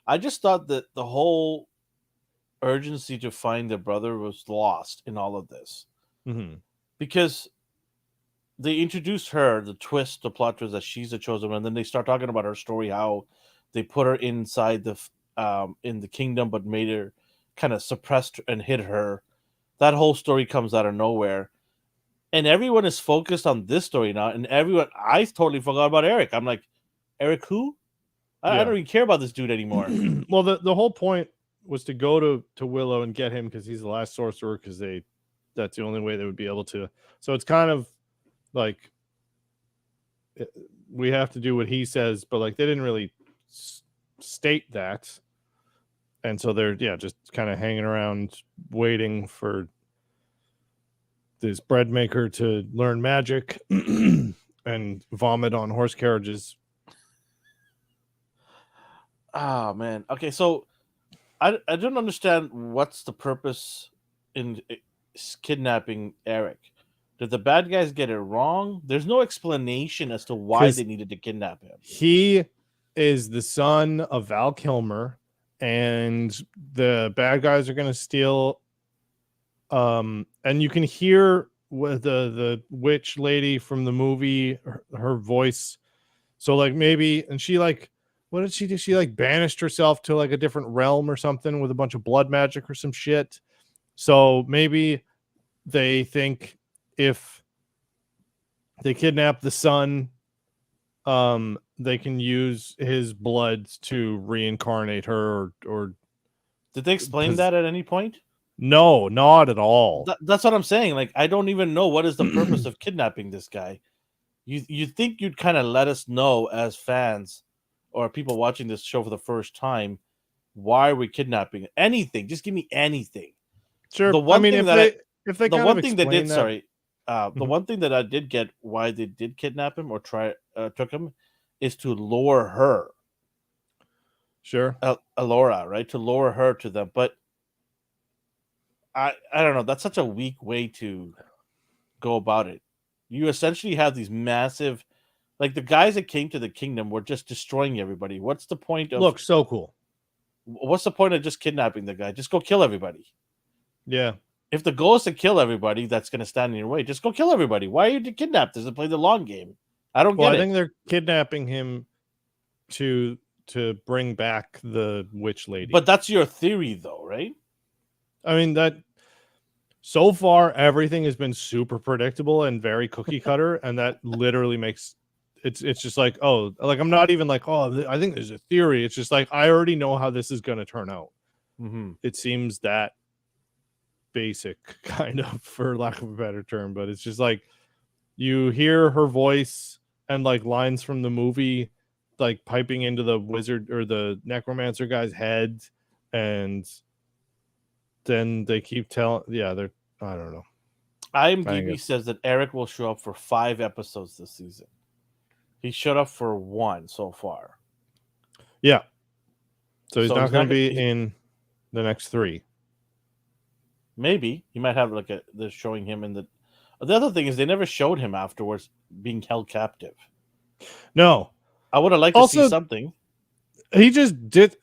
I just thought that the whole urgency to find their brother was lost in all of this Mm-hmm. because they introduced her, the twist, the plot twist that she's the chosen one, and then they start talking about her story, how they put her inside in the kingdom, but made her kind of suppressed and hid her. That whole story comes out of nowhere, and everyone is focused on this story now. And I totally forgot about Eric. I'm like, Eric, who? I Yeah. don't even care about this dude anymore. Well, the whole point was to go to Willow and get him because he's the last sorcerer, because that's the only way they would be able to. So it's kind of like we have to do what he says, but like they didn't really state that. And so they're just kind of hanging around waiting for this bread maker to learn magic and vomit on horse carriages. Oh man. Okay, so I don't understand what's the purpose in kidnapping Eric. Did the bad guys get it wrong? There's no explanation as to why they needed to kidnap him. He is the son of Val Kilmer, and the bad guys are going to steal. And you can hear with the witch lady from the movie, her voice. So like maybe, and she like, what did she do? She like banished herself to like a different realm or something with a bunch of blood magic or some shit. So maybe they think if they kidnap the son, they can use his blood to reincarnate her or Did they explain that at any point? No, not at all. That's what I'm saying. Like, I don't even know what is the purpose of kidnapping this guy. You think you'd kind of let us know as fans or people watching this show for the first time, why are we kidnapping anything? Just give me anything. Sure. The one thing that if they the kind one of thing they explain did, that, sorry, the one thing that I did get why they did kidnap him or took him is to lure her, sure. Alora, right? To lure her to them. But I don't know. That's such a weak way to go about it. You essentially have these massive, like the guys that came to the kingdom were just destroying everybody. What's the point of? Look, so cool. What's the point of just kidnapping the guy? Just go kill everybody. Yeah. If the goal is to kill everybody, that's going to stand in your way. Just go kill everybody. Why are you kidnapped? Does it play the long game? I don't get it. I think they're kidnapping him to bring back the witch lady. But that's your theory, though, right? I mean So far, everything has been super predictable and very cookie cutter, and that literally makes it's just like, oh, like I'm not even like, oh, I think there's a theory. It's just like I already know how this is going to turn out. Mm-hmm. It seems that basic, kind of, for lack of a better term, but it's just like you hear her voice and like lines from the movie like piping into the wizard or the necromancer guy's head, and then they keep telling, yeah, they're, I don't know. I think IMDb it's, says that Eric will show up for 5 episodes this season. He showed up for 1 so far. yeah. So he's So not he's going not to be he, in the next 3. maybe he might have like they're showing him in the. The other thing is they never showed him afterwards being held captive. No. I would have liked to see Also, something. he just did.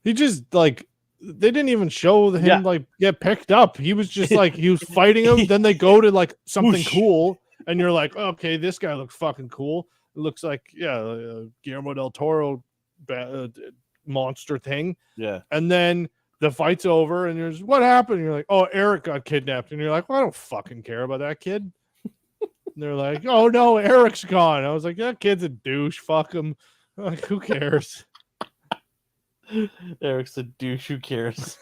He just like they didn't even show Yeah, him like get picked up. He was just like he was fighting him. Then they go to like something whoosh. cool, and you're like, okay, this guy looks fucking cool. It looks like Guillermo del Toro monster thing. Yeah, And then the fight's over, and you're just, what happened? And you're like, oh, Eric got kidnapped, and you're like, well, I don't fucking care about that kid. And they're like, oh no, Eric's gone. I was like, that kid's a douche. Fuck him. Like, who cares? Eric's a douche. Who cares?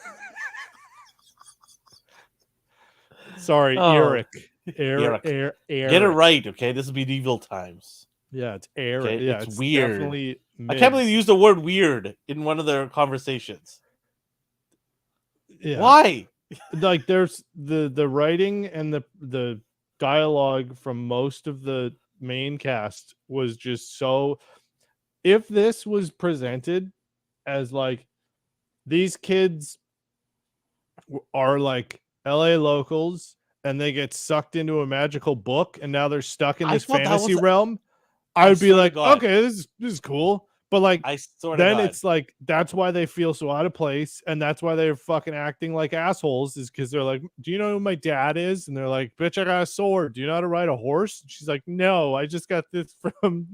Sorry, Oh, Eric. Eric. Eric. Get it right, okay? This is medieval times. Yeah, it's Eric. Okay, Yeah, it's weird. Definitely I can't believe they used the word weird in one of their conversations. Yeah. Why? Like there's the writing and the dialogue from most of the main cast was just so, if this was presented as like these kids are like LA locals and they get sucked into a magical book and now they're stuck in I this thought that fantasy was. realm, I I would be swear to like, God. okay, this is cool. But like I swear to then God. it's like that's why they feel so out of place, and that's why they're fucking acting like assholes, is because they're like, do you know who my dad is? And they're like, bitch, I got a sword. Do you know how to ride a horse? And she's like, no, I just got this from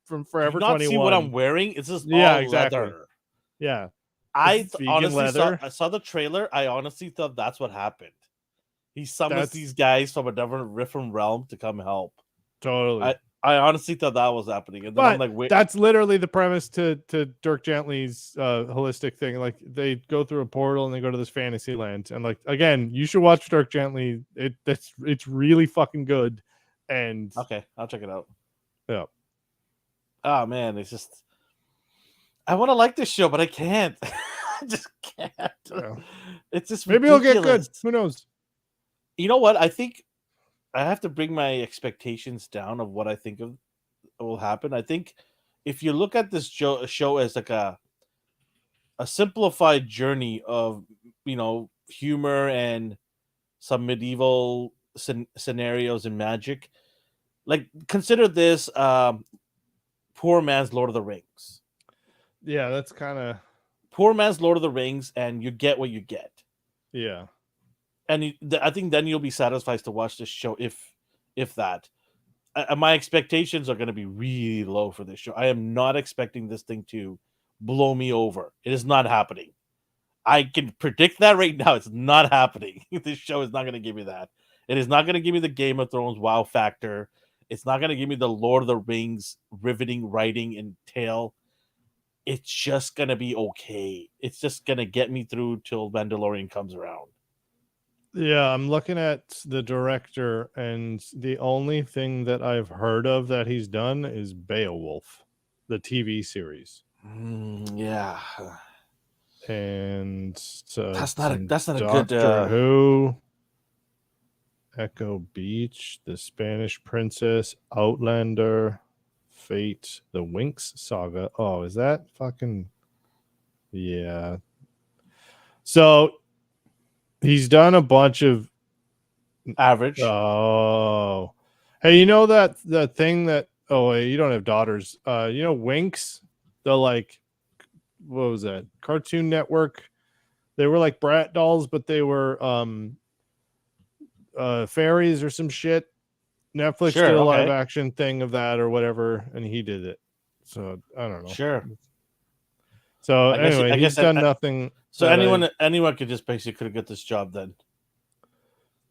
from Do Forever you not see what 21. I'm wearing? It's just Yeah, all exactly. leather. Yeah, I vegan honestly leather. saw the trailer. I honestly thought that's what happened. He summons That's these guys from a different realm to come help. totally. I honestly thought that was happening, and then I'm But like, wait, that's literally the premise to Dirk Gently's holistic thing. Like they go through a portal and they go to this fantasy land, and like again, you should watch Dirk Gently. It's really fucking good, and okay, I'll check it out. yeah. Oh man, it's just I want to like this show, but I can't. I just can't. Yeah. It's just Maybe ridiculous. it'll get good. Who knows? You know what? I think I have to bring my expectations down of what I think of will happen. I think if you look at this show as like a simplified journey of humor and some medieval scenarios and magic, like consider this poor man's Lord of the Rings. Yeah, that's kind of Poor man's Lord of the Rings, and you get what you get. yeah. And I think then you'll be satisfied to watch this show if that. My expectations are going to be really low for this show. I am not expecting this thing to blow me over. It is not happening. I can predict that right now. It's not happening. This show is not going to give me that. It is not going to give me the Game of Thrones wow factor. It's not going to give me the Lord of the Rings riveting writing and tale. It's just going to be okay. It's just going to get me through till Mandalorian comes around. Yeah, I'm looking at the director, and the only thing that I've heard of that he's done is Beowulf, the TV series. Yeah, And that's not a good. Doctor Who, Echo Beach, The Spanish Princess, Outlander, Fate, The Winx Saga. Oh, is that fucking yeah? So he's done a bunch of average. Oh, hey, you know that thing that? Oh, wait, you don't have daughters. You know Winx, the like, what was that? Cartoon Network. They were like brat dolls, but they were fairies or some shit. Netflix Sure, did a okay. live action thing of that or whatever, and he did it. So I don't know. Sure. So I guess anyway, he's done nothing. So anyone could just basically could get this job then.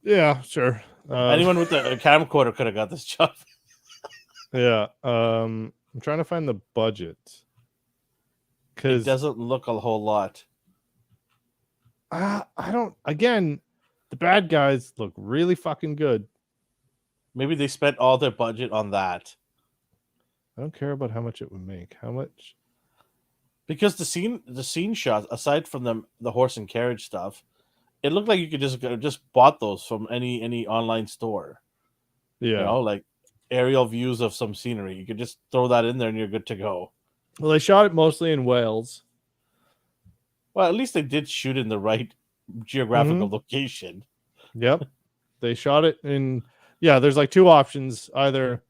Yeah, sure. Anyone with a camcorder could have got this job. Yeah. I'm trying to find the budget It because doesn't look a whole lot. I don't. Again, the bad guys look really fucking good. Maybe they spent all their budget on that. I don't care about how much it would make. How much? Because the scene shots, aside from the horse and carriage stuff, it looked like you could just bought those from any online store. Yeah. You know, like aerial views of some scenery. You could just throw that in there and you're good to go. Well, they shot it mostly in Wales. Well, at least they did shoot in the right geographical location. Yep. They shot it in. Yeah, there's like two options. Either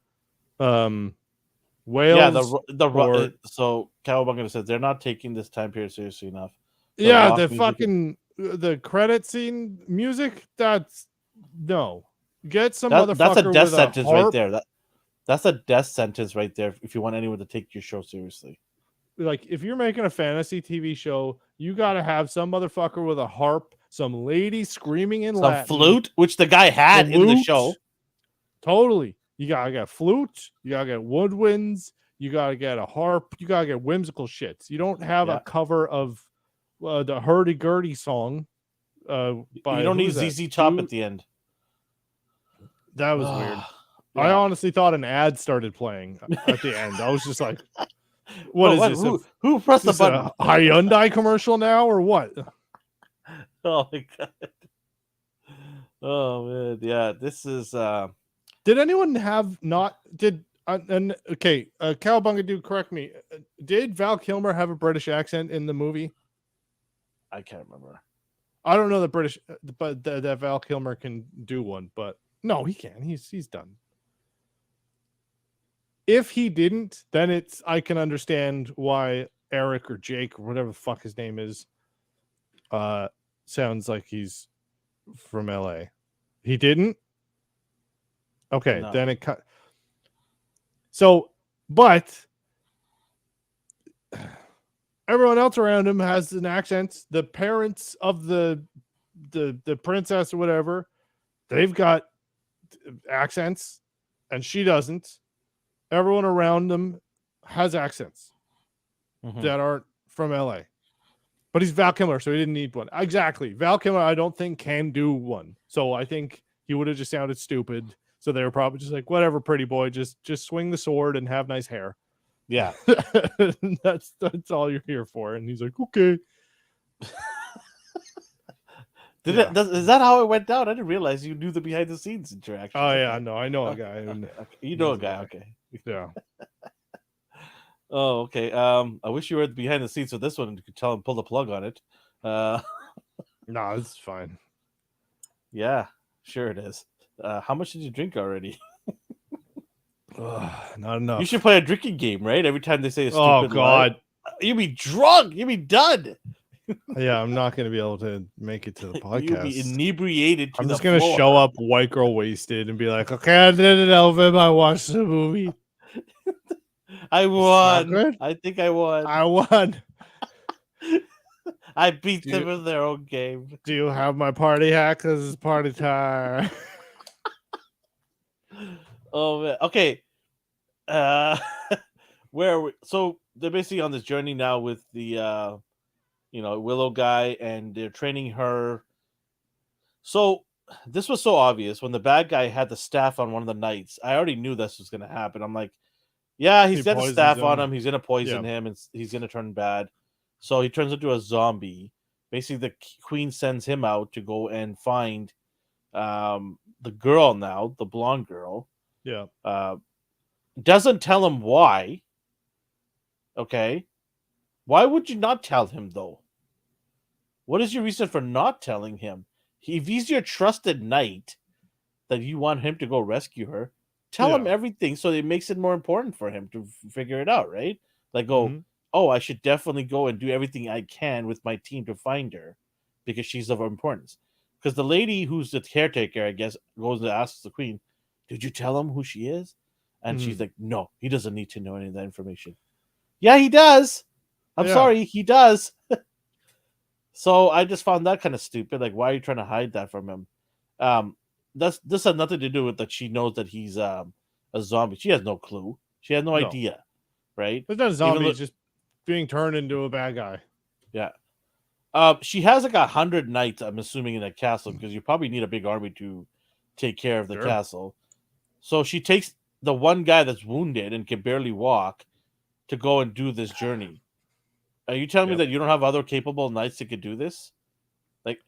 Wales. Yeah, so Cowabunga says they're not taking this time period seriously enough. The fucking the credit scene music. That's no. Get some motherfucker that's a death with sentence a harp. right there. That's a death sentence right there. If you want anyone to take your show seriously, like if you're making a fantasy TV show, you got to have some motherfucker with a harp, some lady screaming in Latin, flute, which the guy had in the show. Totally, you gotta get flute, you gotta get woodwinds, you gotta get a harp, you gotta get whimsical shits. You don't have a cover of the hurdy-gurdy song. You don't need ZZ Top at the end. That was weird. Yeah. I honestly thought an ad started playing at the end. I was just like, what is this? Who pressed the button? A Hyundai commercial now or what? Oh my god. Oh man, yeah. This is Did anyone have not did okay, Cowabunga, do correct me. Did Val Kilmer have a British accent in the movie? I can't remember. I don't know the British, but that Val Kilmer can do one, but no, he can. He's done. If he didn't, then I can understand why Eric or Jake or whatever the fuck his name is sounds like he's from LA. He didn't? Okay, no. Then it cut. So, but everyone else around him has an accent. The parents of the princess or whatever, they've got accents, and she doesn't. Everyone around them has accents that aren't from LA. But he's Val Kilmer, so he didn't need one. Exactly. Val Kilmer, I don't think, can do one. So I think he would have just sounded stupid. So they were probably just like, whatever, pretty boy, just swing the sword and have nice hair. Yeah. That's all you're here for. And he's like, okay. Is that how it went down? I didn't realize you knew the behind the scenes interaction. Oh yeah, no, I know a guy. Okay. You know a guy, okay. Yeah. Oh, okay. I wish you were behind the scenes for this one and you could tell him pull the plug on it. No, it's fine. Yeah, sure it is. How much did you drink already? Not enough. You should play a drinking game, right? Every time they say a stupid oh god, lie. You be drunk. You be done. Yeah, I'm not going to be able to make it to the podcast. You'll be inebriated. I'm just going to show up white girl wasted and be like, okay, I did it, Elving. I watched the movie. I won. I think I won. I won. I beat them in their own game. Do you have my party hat? Because it's party time. Oh man. Okay. Where are we? So they're basically on this journey now with the Willow guy, and they're training her. So this was so obvious when the bad guy had the staff on one of the nights. I already knew this was going to happen. I'm like, yeah, he's got the staff on him. He's going to poison him, and he's going to turn bad. So he turns into a zombie. Basically, the queen sends him out to go and find the girl now, the blonde girl. Yeah. Doesn't tell him why. Okay. Why would you not tell him, though? What is your reason for not telling him? If he's your trusted knight that you want him to go rescue her, tell him everything so it makes it more important for him to figure it out, right? Like, oh, I should definitely go and do everything I can with my team to find her because she's of importance. Because the lady who's the caretaker, I guess, goes and asks the queen, did you tell him who she is? And she's like, no, he doesn't need to know any of that information. Yeah, he does. I'm sorry, he does. So I just found that kind of stupid. Like, why are you trying to hide that from him? this has nothing to do with that. She knows that he's a zombie. She has no clue. She has no No, idea, right? it's not a Even zombie. though, It's just being turned into a bad guy. yeah. She has like 100 knights. I'm assuming in that castle because you probably need a big army to take care of the Sure. castle. So she takes the one guy that's wounded and can barely walk to go and do this journey. Are you telling me Yep. that you don't have other capable knights that could do this? Like,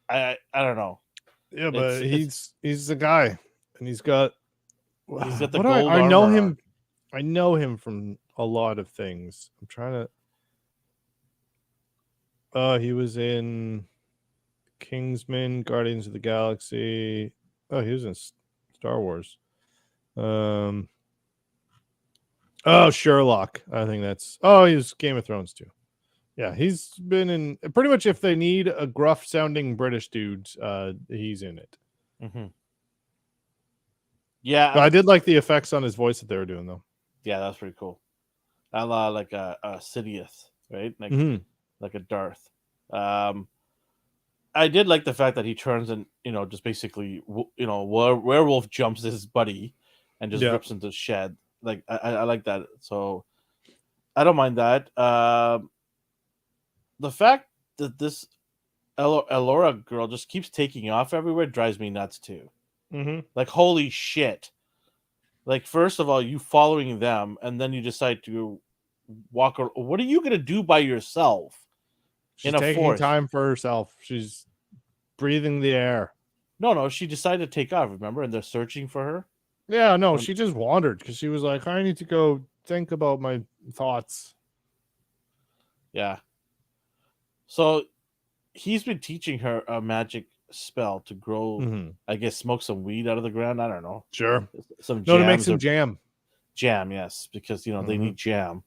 I don't know. Yeah, but It's he's the guy, and he's got he's got the what do gold I know armor on. him. I know him from a lot of things. I'm trying to. He was in Kingsman, Guardians of the Galaxy. Oh, he was in Star Wars. Oh, Sherlock. I think that's. Oh, he was Game of Thrones too. Yeah, he's been in pretty much. If they need a gruff sounding British dude, he's in it. Mm-hmm. Yeah, I did like the effects on his voice that they were doing though. yeah, that's pretty cool. A la like a Sidious, right? Like a Darth. Um, I did like the fact that he turns and just basically werewolf jumps his buddy and just Yeah. rips into the shed. Like I like that, so I don't mind that. The fact that this Elora girl just keeps taking off everywhere drives me nuts too. Mm-hmm. Like holy shit! Like first of all, you following them, and then you decide to walk. What are you gonna do by yourself She's in a taking forest? time for herself. She's breathing the air. No, she decided to take off. Remember, and they're searching for her. Yeah, no, she just wandered because she was like, I need to go think about my thoughts. Yeah. So he's been teaching her a magic spell to grow. Mm-hmm. I guess smoke some weed out of the ground. I don't know. Sure. Some No, to make jams some or jam jam. Yes, because they need jam.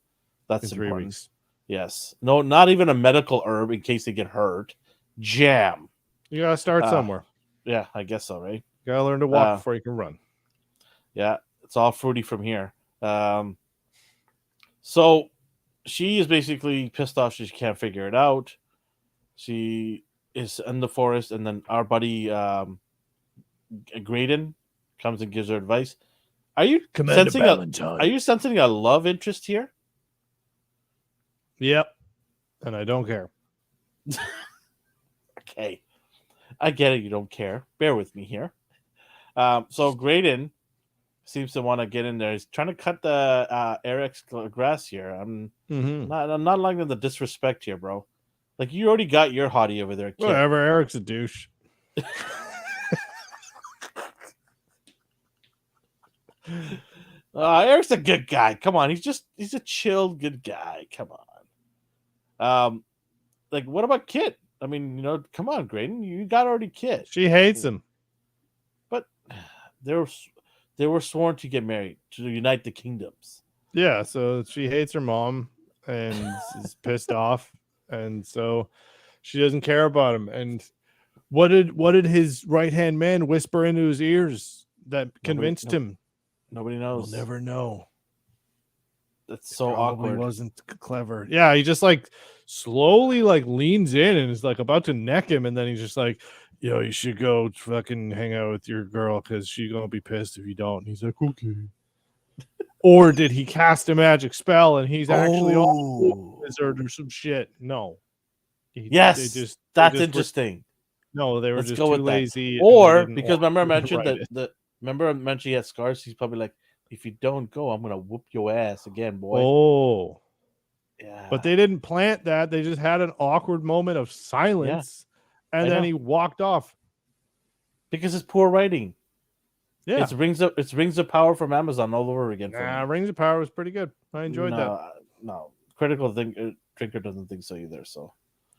That's in 3 important. weeks. Yes. No, not even a medical herb in case they get hurt. Jam. You gotta start somewhere. Yeah, I guess so, right? You gotta learn to walk before you can run. Yeah, it's all fruity from here. So she is basically pissed off. She can't figure it out. She is in the forest, and then our buddy Graydon comes and gives her advice. Are you sensing a love interest here? Yep. And I don't care. Okay, I get it. You don't care. Bear with me here. So Graydon seems to want to get in there. He's trying to cut the Eric's grass here. I'm not liking the disrespect here, bro. Like you already got your hottie over there. Kid. Whatever. Eric's a douche. Eric's a good guy. Come on, he's a chilled good guy. Come on. Like what about Kit? I mean, come on, Graydon. You got already Kit. She hates him. But they were sworn to get married to unite the kingdoms. Yeah, so she hates her mom and is pissed off, and so she doesn't care about him. And what did his right hand man whisper into his ears that convinced him? Nobody knows. We'll never know. That's so awkward. Wasn't clever. Yeah, he just like slowly like leans in and is like about to neck him, and then he's just like, "Yo, you should go fucking hang out with your girl because she's gonna be pissed if you don't." And he's like, "Okay." Or did he cast a magic spell and he's actually all wizard or some shit? No. Yes, that's interesting. They were Let's just go too with lazy. Or because remember I mentioned that he had scars. He's probably like, if you don't go, I'm gonna whoop your ass again, boy. Oh, yeah. But they didn't plant that. They just had an awkward moment of silence, and then he walked off because it's poor writing. Yeah, it's Rings of Power from Amazon all over again. Rings of Power was pretty good. I enjoyed that. No, Critical Drinker doesn't think so either. So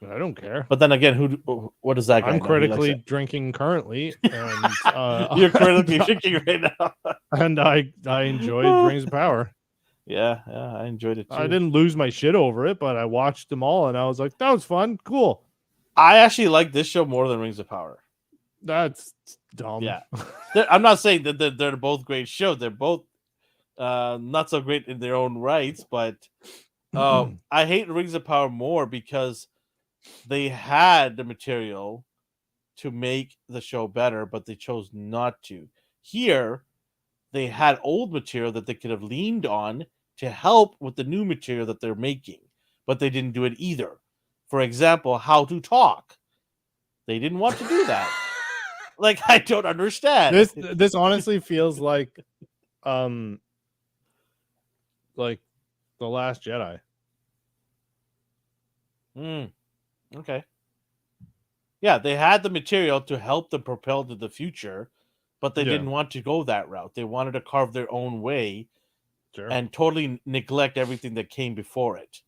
I don't care. But then again, what is that guy? I'm critically drinking currently, and you're critically drinking right now. And I enjoyed Rings of Power. Yeah, I enjoyed it too. I didn't lose my shit over it, but I watched them all, and I was like, that was fun, cool. I actually like this show more than Rings of Power. That's dumb. Yeah, I'm not saying that they're both great shows. They're both not so great in their own rights, but I hate Rings of Power more because they had the material to make the show better, but they chose not to. Here, they had old material that they could have leaned on to help with the new material that they're making, but they didn't do it either. For example, how to talk. They didn't want to do that. Like, I don't understand. This honestly feels um like the Last Jedi. Okay. Yeah, they had the material to help them propel to the future, but they Yeah, didn't want to go that route. They wanted to carve their own way sure. and totally neglect everything that came before it.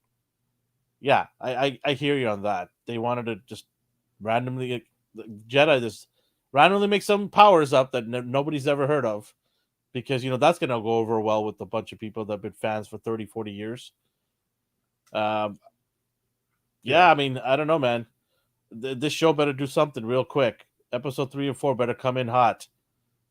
Yeah, I hear you on that. They wanted to just randomly Jedi just randomly make some powers up that nobody's ever heard of, because that's going to go over well with a bunch of people that have been fans for 30, 40 years. Um, Yeah. yeah, I mean, I don't know, man. This show better do something real quick. Episode 3 and 4 better come in hot.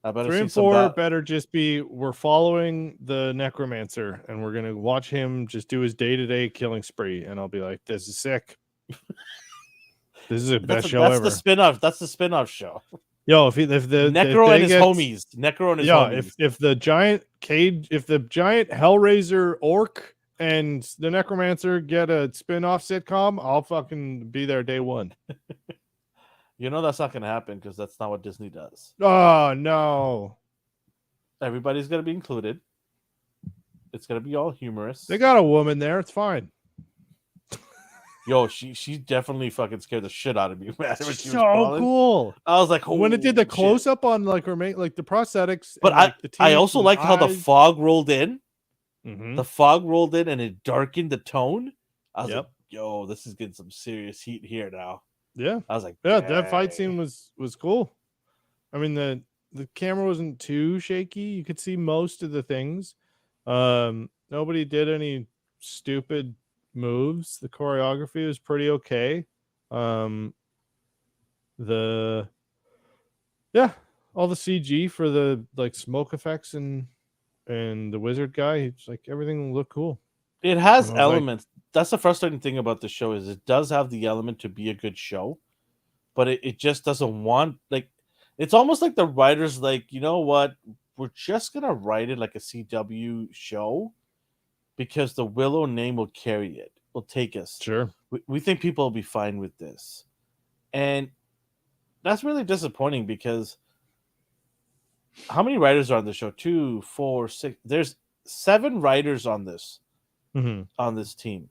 I better 3 see and some 4 better just be we're following the necromancer and we're gonna watch him just do his day-to-day killing spree, and I'll be like, this is sick. This is the best show That's the ever. spin-off. That's the spin-off show. Yo, if Necro and his homies. Necro and his yeah, homies. if the giant Hellraiser orc and the necromancer get a spin-off sitcom, I'll fucking be there day one. That's not going to happen because that's not what Disney does. Oh no. Everybody's going to be included. It's going to be all humorous. They got a woman there. It's fine. Yo, she definitely fucking scared the shit out of me, man. When she was So crawling. cool. I was like, when it did the shit. close up on like her like the prosthetics, But and, like, the I teeth also and liked how the eyes. fog rolled in. Mhm. The fog rolled in and it darkened the tone. I was Yep. like, yo, this is getting some serious heat here now. Yeah. I was like, Yeah, that fight dang. scene was cool. I mean, the camera wasn't too shaky. You could see most of the things. Nobody did any stupid moves. The choreography was pretty okay. The all the CG for the like smoke effects and the wizard guy, it's like everything looked cool. It has And I was like, elements. That's the frustrating thing about the show is it does have the element to be a good show, but it just doesn't want like it's almost like the writers like, you know what? We're just gonna write it like a CW show because the Willow name will carry it. Will take us. sure. We think people will be fine with this. And that's really disappointing because how many writers are on the show? 2, 4, 6. There's 7 writers on this team.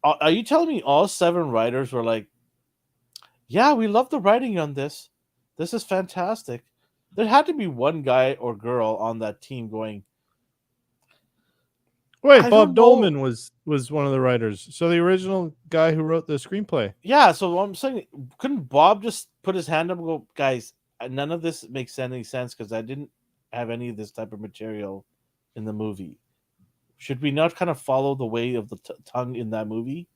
Are you telling me all 7 writers were like, yeah, we love the writing on this. This is fantastic. There had to be one guy or girl on that team going, Wait, I Bob don't know. Dolman was one of the writers. So the original guy who wrote the screenplay. Yeah, so I'm saying, couldn't Bob just put his hand up and go, guys, none of this makes any sense because I didn't have any of this type of material in the movie. Should we not kind of follow the way of the tongue in that movie?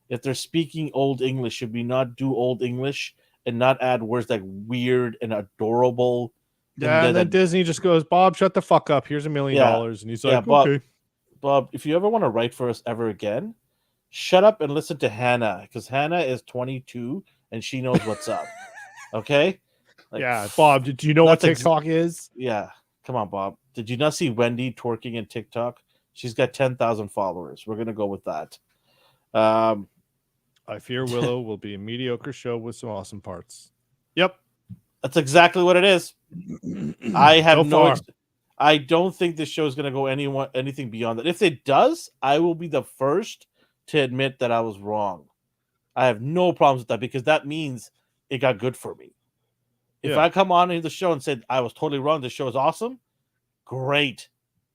If they're speaking Old English, should we not do Old English and not add words like weird and adorable? Yeah, and then Disney just goes, Bob, shut the fuck up. Here's $1 million. And he's like, okay. Bob, if you ever want to write for us ever again, shut up and listen to Hannah, because Hannah is 22 and she knows what's up. Okay? Like, yeah, Bob, do you know what TikTok is? Yeah. Come on, Bob. Did you not see Wendy twerking in TikTok? She's got 10,000 followers. We're going to go with that. I fear Willow will be a mediocre show with some awesome parts. Yep. That's exactly what it is. I have I don't think this show is going to go anything beyond that. If it does, I will be the first to admit that I was wrong. I have no problems with that because that means it got good for me. If I come on in the show and said I was totally wrong, this show is awesome, great.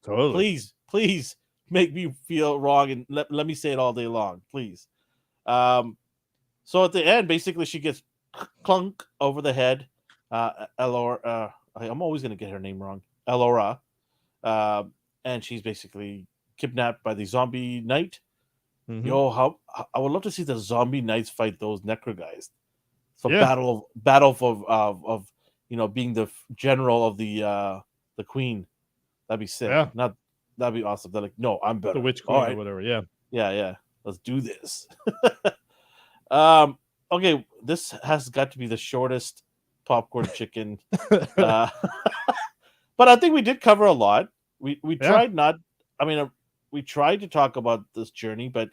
Totally. Please make me feel wrong and let me say it all day long, please. So at the end, basically, she gets clunk over the head. Elora, I'm always going to get her name wrong. Elora. And she's basically kidnapped by the zombie knight. Mm-hmm. Yo, I would love to see the zombie knights fight those necro guys. So battle of being the general of the queen. That'd be sick. Yeah. That'd be awesome. They're like, no, I'm better. The witch queen or whatever. Yeah. Yeah. Let's do this. okay, this has got to be the shortest popcorn chicken. Uh, but I think we did cover a lot. We Yeah. tried not. I mean, we tried to talk about this journey, but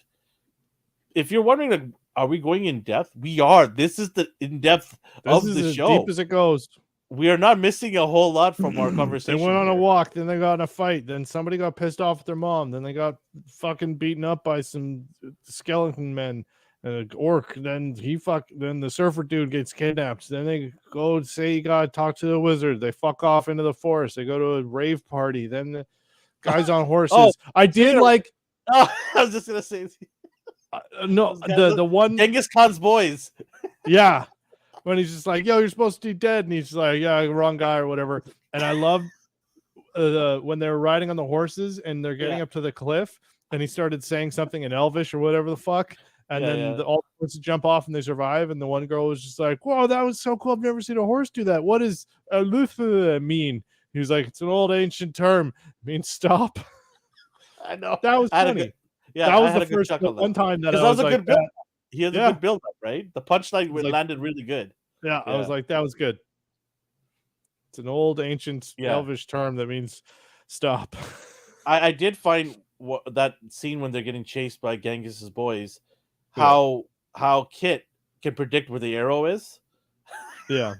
if you're wondering, like, are we going in depth? We are. This is the in depth This of is the as deep show. as it goes. We are not missing a whole lot from our They conversation. went on a here. walk, then they got in a fight, then somebody got pissed off at their mom, then they got fucking beaten up by some skeleton men and an orc, then then the surfer dude gets kidnapped, then they go say you gotta talk to the wizard, they fuck off into the forest, they go to a rave party, then the guys on horses. I did like Oh, I was just gonna say no the one Genghis Khan's boys. yeah. When he's just like, yo, you're supposed to be dead. And he's like, yeah, wrong guy or whatever. And I love when they're riding on the horses and they're getting up to the cliff and he started saying something in Elvish or whatever the fuck. And then all the horses jump off and they survive. And the one girl was just like, whoa, that was so cool. I've never seen a horse do that. What does alutha mean? He was like, it's an old ancient term. It means stop. I know. That was funny. That was the first one time that I was like, he has a good build up, right? The punchline landed really good. Yeah, I was like, that was good. It's an old ancient Elvish term that means stop. I did find that scene when they're getting chased by Genghis's boys, how Kit can predict where the arrow is. Yeah.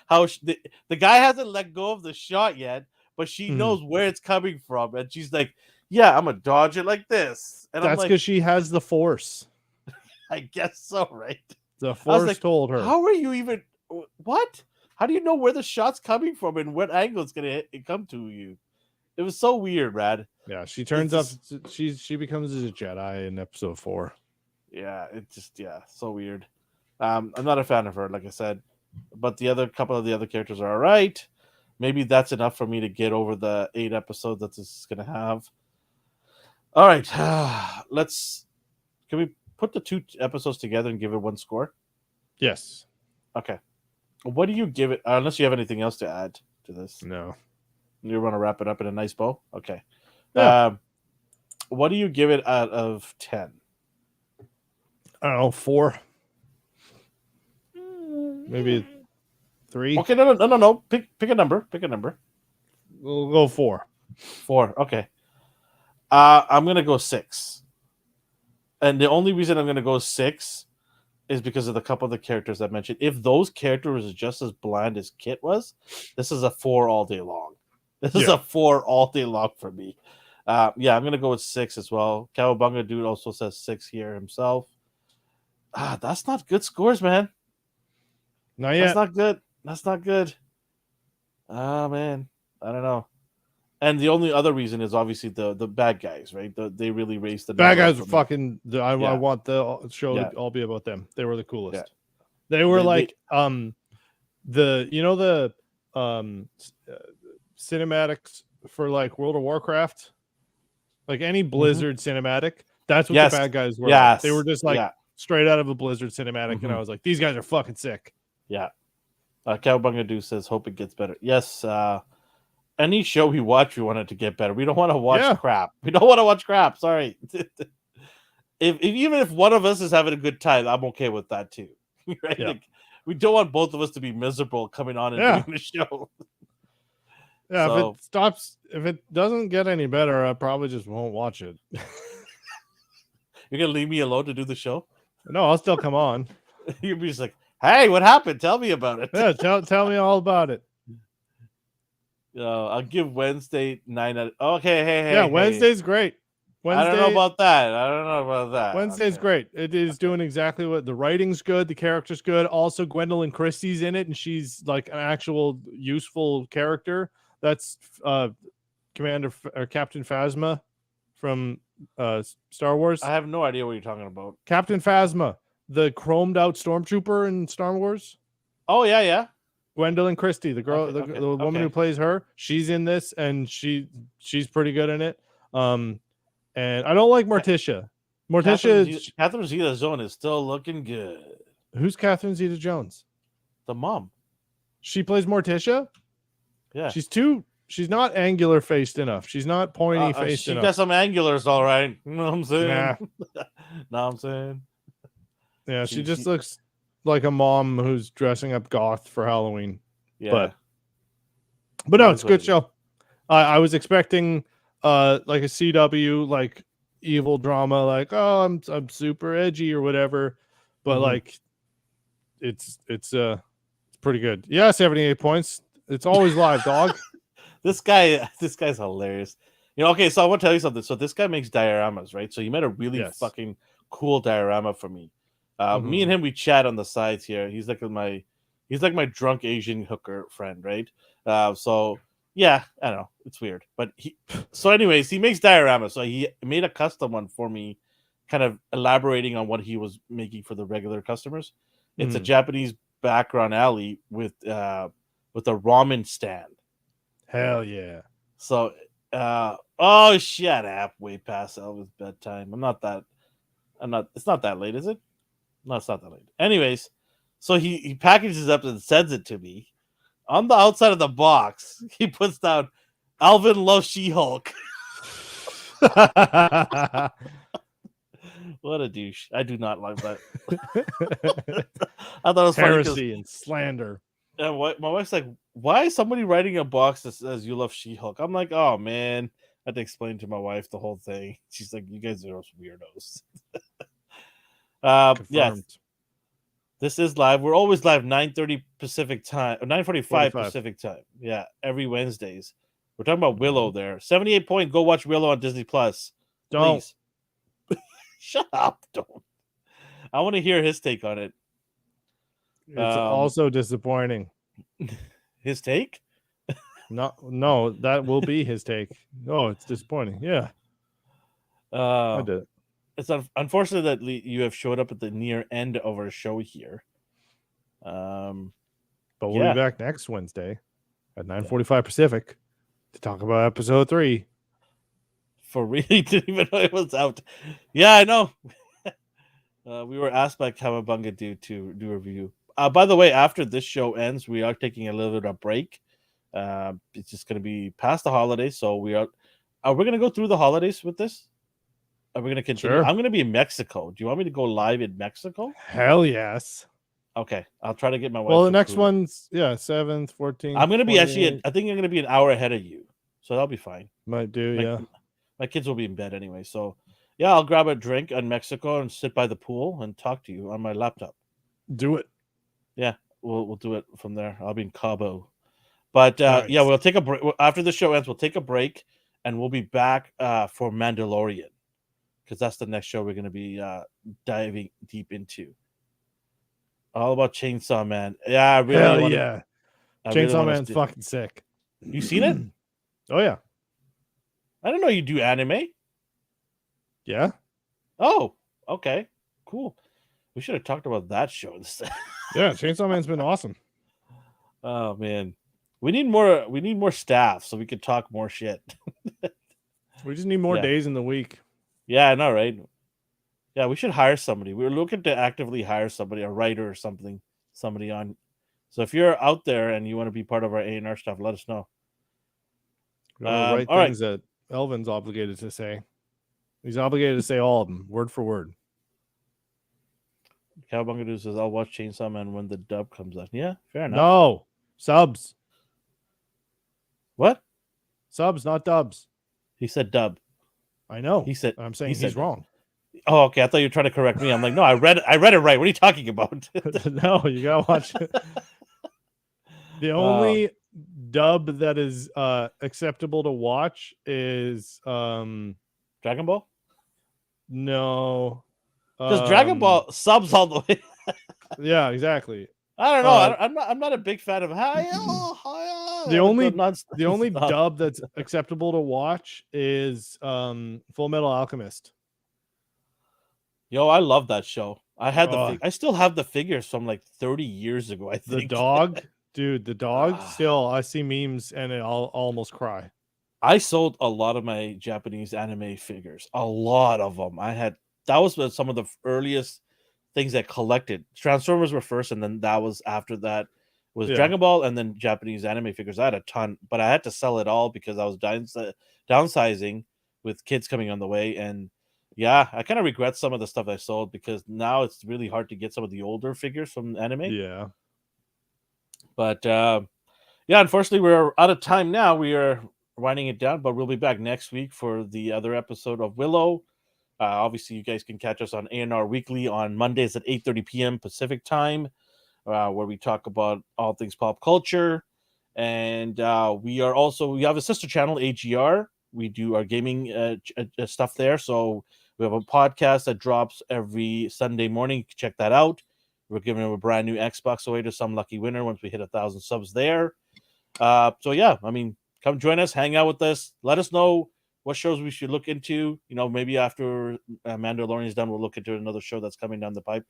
How the guy hasn't let go of the shot yet, but she knows where it's coming from, and she's like, "Yeah, I'm gonna dodge it like this." And that's because she has the Force. I guess so, right? The Force told her. How are you even? What? How do you know where the shot's coming from and what angle it's gonna come to you? It was so weird, Rad. Yeah, she turns up. She becomes a Jedi in episode 4. Yeah, it just so weird. I'm not a fan of her, like I said, but the couple of the other characters are all right. Maybe that's enough for me to get over the 8 episodes that this is gonna have. All right, can we put the 2 episodes together and give it one score? Yes. Okay. What do you give it? Unless you have anything else to add to this. No. You want to wrap it up in a nice bow? Okay. Yeah. What do you give it out of 10? I don't know, 4. Maybe 3. Okay, no. Pick a number. Pick a number. We'll go 4. 4. Okay. I'm gonna go 6. And the only reason I'm gonna go 6 is because of the couple of the characters I mentioned. If those characters are just as bland as Kit was, this is a 4 all day long. This is a 4 all day long for me. I'm gonna go with 6 as well. Cowabunga dude also says 6 here himself. That's not good scores, man. Not yet. That's not good. Man, I don't know. And the only other reason is obviously the bad guys, right? They really raised the bad guys are fucking. I want the show to all be about them. They were the coolest. Yeah. They were the cinematics for like World of Warcraft, like any Blizzard cinematic. That's what the bad guys were. Yes. They were just like straight out of a Blizzard cinematic, and I was like, these guys are fucking sick. Yeah. Cowabunga dude says, hope it gets better. Yes. Any show we watch, we want it to get better. We don't want to watch crap. We don't want to watch crap. Sorry. Even if one of us is having a good time, I'm okay with that too. Right? Yeah. Like, we don't want both of us to be miserable coming on and doing the show. Yeah, so, if it doesn't get any better, I probably just won't watch it. You're gonna leave me alone to do the show? No, I'll still come on. You'll be just like, hey, what happened? Tell me about it. Yeah, tell me all about it. I'll give Wednesday 9 out of... Okay, hey. Yeah, Wednesday's great. I don't know about that. Wednesday's great. It is doing exactly what the writing's good, the character's good. Also, Gwendolyn Christie's in it, and she's like an actual useful character. That's Captain Phasma from Star Wars. I have no idea what you're talking about. Captain Phasma, the chromed out stormtrooper in Star Wars. Oh yeah. Gwendolyn Christie, the girl, the woman who plays her, she's in this, and she's pretty good in it. And I don't like Morticia. Catherine Zeta-Jones is still looking good. Who's Catherine Zeta-Jones? The mom. She plays Morticia? Yeah. She's not angular faced enough. She's not pointy faced enough. She got some angulars, all right. You know what I'm saying? Nah. Know what I'm saying? Yeah, she just looks like a mom who's dressing up goth for Halloween. Yeah, But no, it it's is a what good it is. show. I was expecting like a CW like evil drama, like oh I'm super edgy or whatever, but Mhm. like it's pretty good. Yeah, 78 points. It's always live, dog. This guy's hilarious. Okay, so I want to tell you something. So this guy makes dioramas, right? So he made a really Yes. fucking cool diorama for me. Me and Mhm. him, we chat on the sides here. He's like my drunk Asian hooker friend, right? So yeah, I don't know, it's weird, but so anyways, he makes dioramas. So he made a custom one for me, kind of elaborating on what he was making for the regular customers. It's a Mhm. Japanese background alley with a ramen stand, Hell right? yeah. So, oh, shut up! Way past Elvis bedtime. I'm not. It's not that late, is it? No, it's not that late. Anyways, so he packages up and sends it to me. On the outside of the box, he puts down, "Alvin loves She-Hulk." What a douche! I do not like that. I thought it was funny because Heresy and slander. my wife's like, "Why is somebody writing a box that says you love She-Hulk?" I'm like, "Oh man." I had to explain to my wife the whole thing. She's like, "You guys are weirdos." Yeah, Confirmed. this is live. We're always live 9:30 Pacific time, or 9:45 45. Pacific time. Yeah, every Wednesdays. We're talking about Willow there. 78 point. Go watch Willow on Disney Plus, Don't. please. Shut up! Don't. I want to hear his take on it. It's also disappointing. His take? No, that will be his take. Oh, it's disappointing. Yeah, I Uh, did it. it's unfortunate that you have showed up at the near end of our show here. But we'll be Yeah, back next Wednesday at yeah. 9:45 Pacific to talk about episode 3. For really didn't even know it was out. Yeah, I know. We were asked by Kawabunga to do a review. By the way, after this show ends, we are taking a little bit of a break. It's just going to be past the holidays, so we are. Are we going to go through the holidays with this? Are we going to continue? Sure. I'm going to be in Mexico. Do you want me to go live in Mexico? Hell yes. Okay, I'll try to get my wife Well, the to next approve it. one's 7th, 14th, I'm going to be actually. 28th. I think I'm going to be an hour ahead of you, so that'll be fine. Might do, My yeah. my kids will be in bed anyway, so yeah, I'll grab a drink in Mexico and sit by the pool and talk to you on my laptop. Do it. Yeah, we'll do it from there. I'll be in Cabo. But Nice. yeah, we'll take a break after the show ends. We'll take a break, and we'll be back for Mandalorian, because that's the next show we're going to be diving deep into. All about Chainsaw Man. Yeah, I really Hell want to. yeah. I really Chainsaw want Man's to. fucking sick. You seen it? Oh, yeah. I don't know you do anime. Yeah. Oh, okay, cool. We should have talked about that show instead. Yeah, Chainsaw Man's been awesome. Oh man, we need more. We need more staff so we could talk more shit. We just need more Yeah. days in the week. Yeah, I know, right? Yeah, we should hire somebody. We're looking to actively hire somebody, a writer or something, somebody on. So if you're out there and you want to be part of our A&R stuff, let us know. We want to write All right. things that Elvin's obligated to say. He's obligated to say all of them, word for word. Cowabunga says, I'll watch Chainsaw Man when the dub comes out. Yeah, fair enough. No. Subs. What? Subs, not dubs. He said dub. I know. He said I'm saying he said he's wrong. Oh, okay. I thought you were trying to correct me. I'm like, no, I read it right. What are you talking about? No, you gotta watch it. The only dub that is acceptable to watch is Dragon Ball? no. Because Dragon Ball subs all the way. Yeah, exactly. I don't know. I'm not a big fan of The only dub that's acceptable to watch is Full Metal Alchemist. Yo, I love that show. I had I still have the figures from like 30 years ago, I think. The dog, dude, the dog. Still, I see memes and I'll almost cry. I sold a lot of my Japanese anime figures. A lot of them. That was some of the earliest things I collected. Transformers were first, and then that was after that was Dragon Ball, and then Japanese anime figures. I had a ton, but I had to sell it all because I was downsizing with kids coming on the way, and Yeah, I kind of regret some of the stuff I sold because now it's really hard to get some of the older figures from anime. Yeah. But yeah, unfortunately, we're out of time now. We are winding it down, but we'll be back next week for the other episode of Willow. Obviously, you guys can catch us on A&R Weekly on Mondays at 8:30 p.m. Pacific time, where we talk about all things pop culture. And we have a sister channel, AGR. We do our gaming stuff there. So we have a podcast that drops every Sunday morning. You can check that out. We're giving a brand new Xbox away to some lucky winner once we hit 1,000 subs there. So yeah, I mean, come join us, hang out with us. Let us know what shows we should look into. Maybe after Mandalorian is done, we'll look into another show that's coming down the pipe.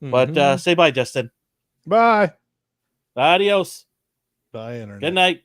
But say bye, Justin. Bye. Adios. Bye, internet. Good night.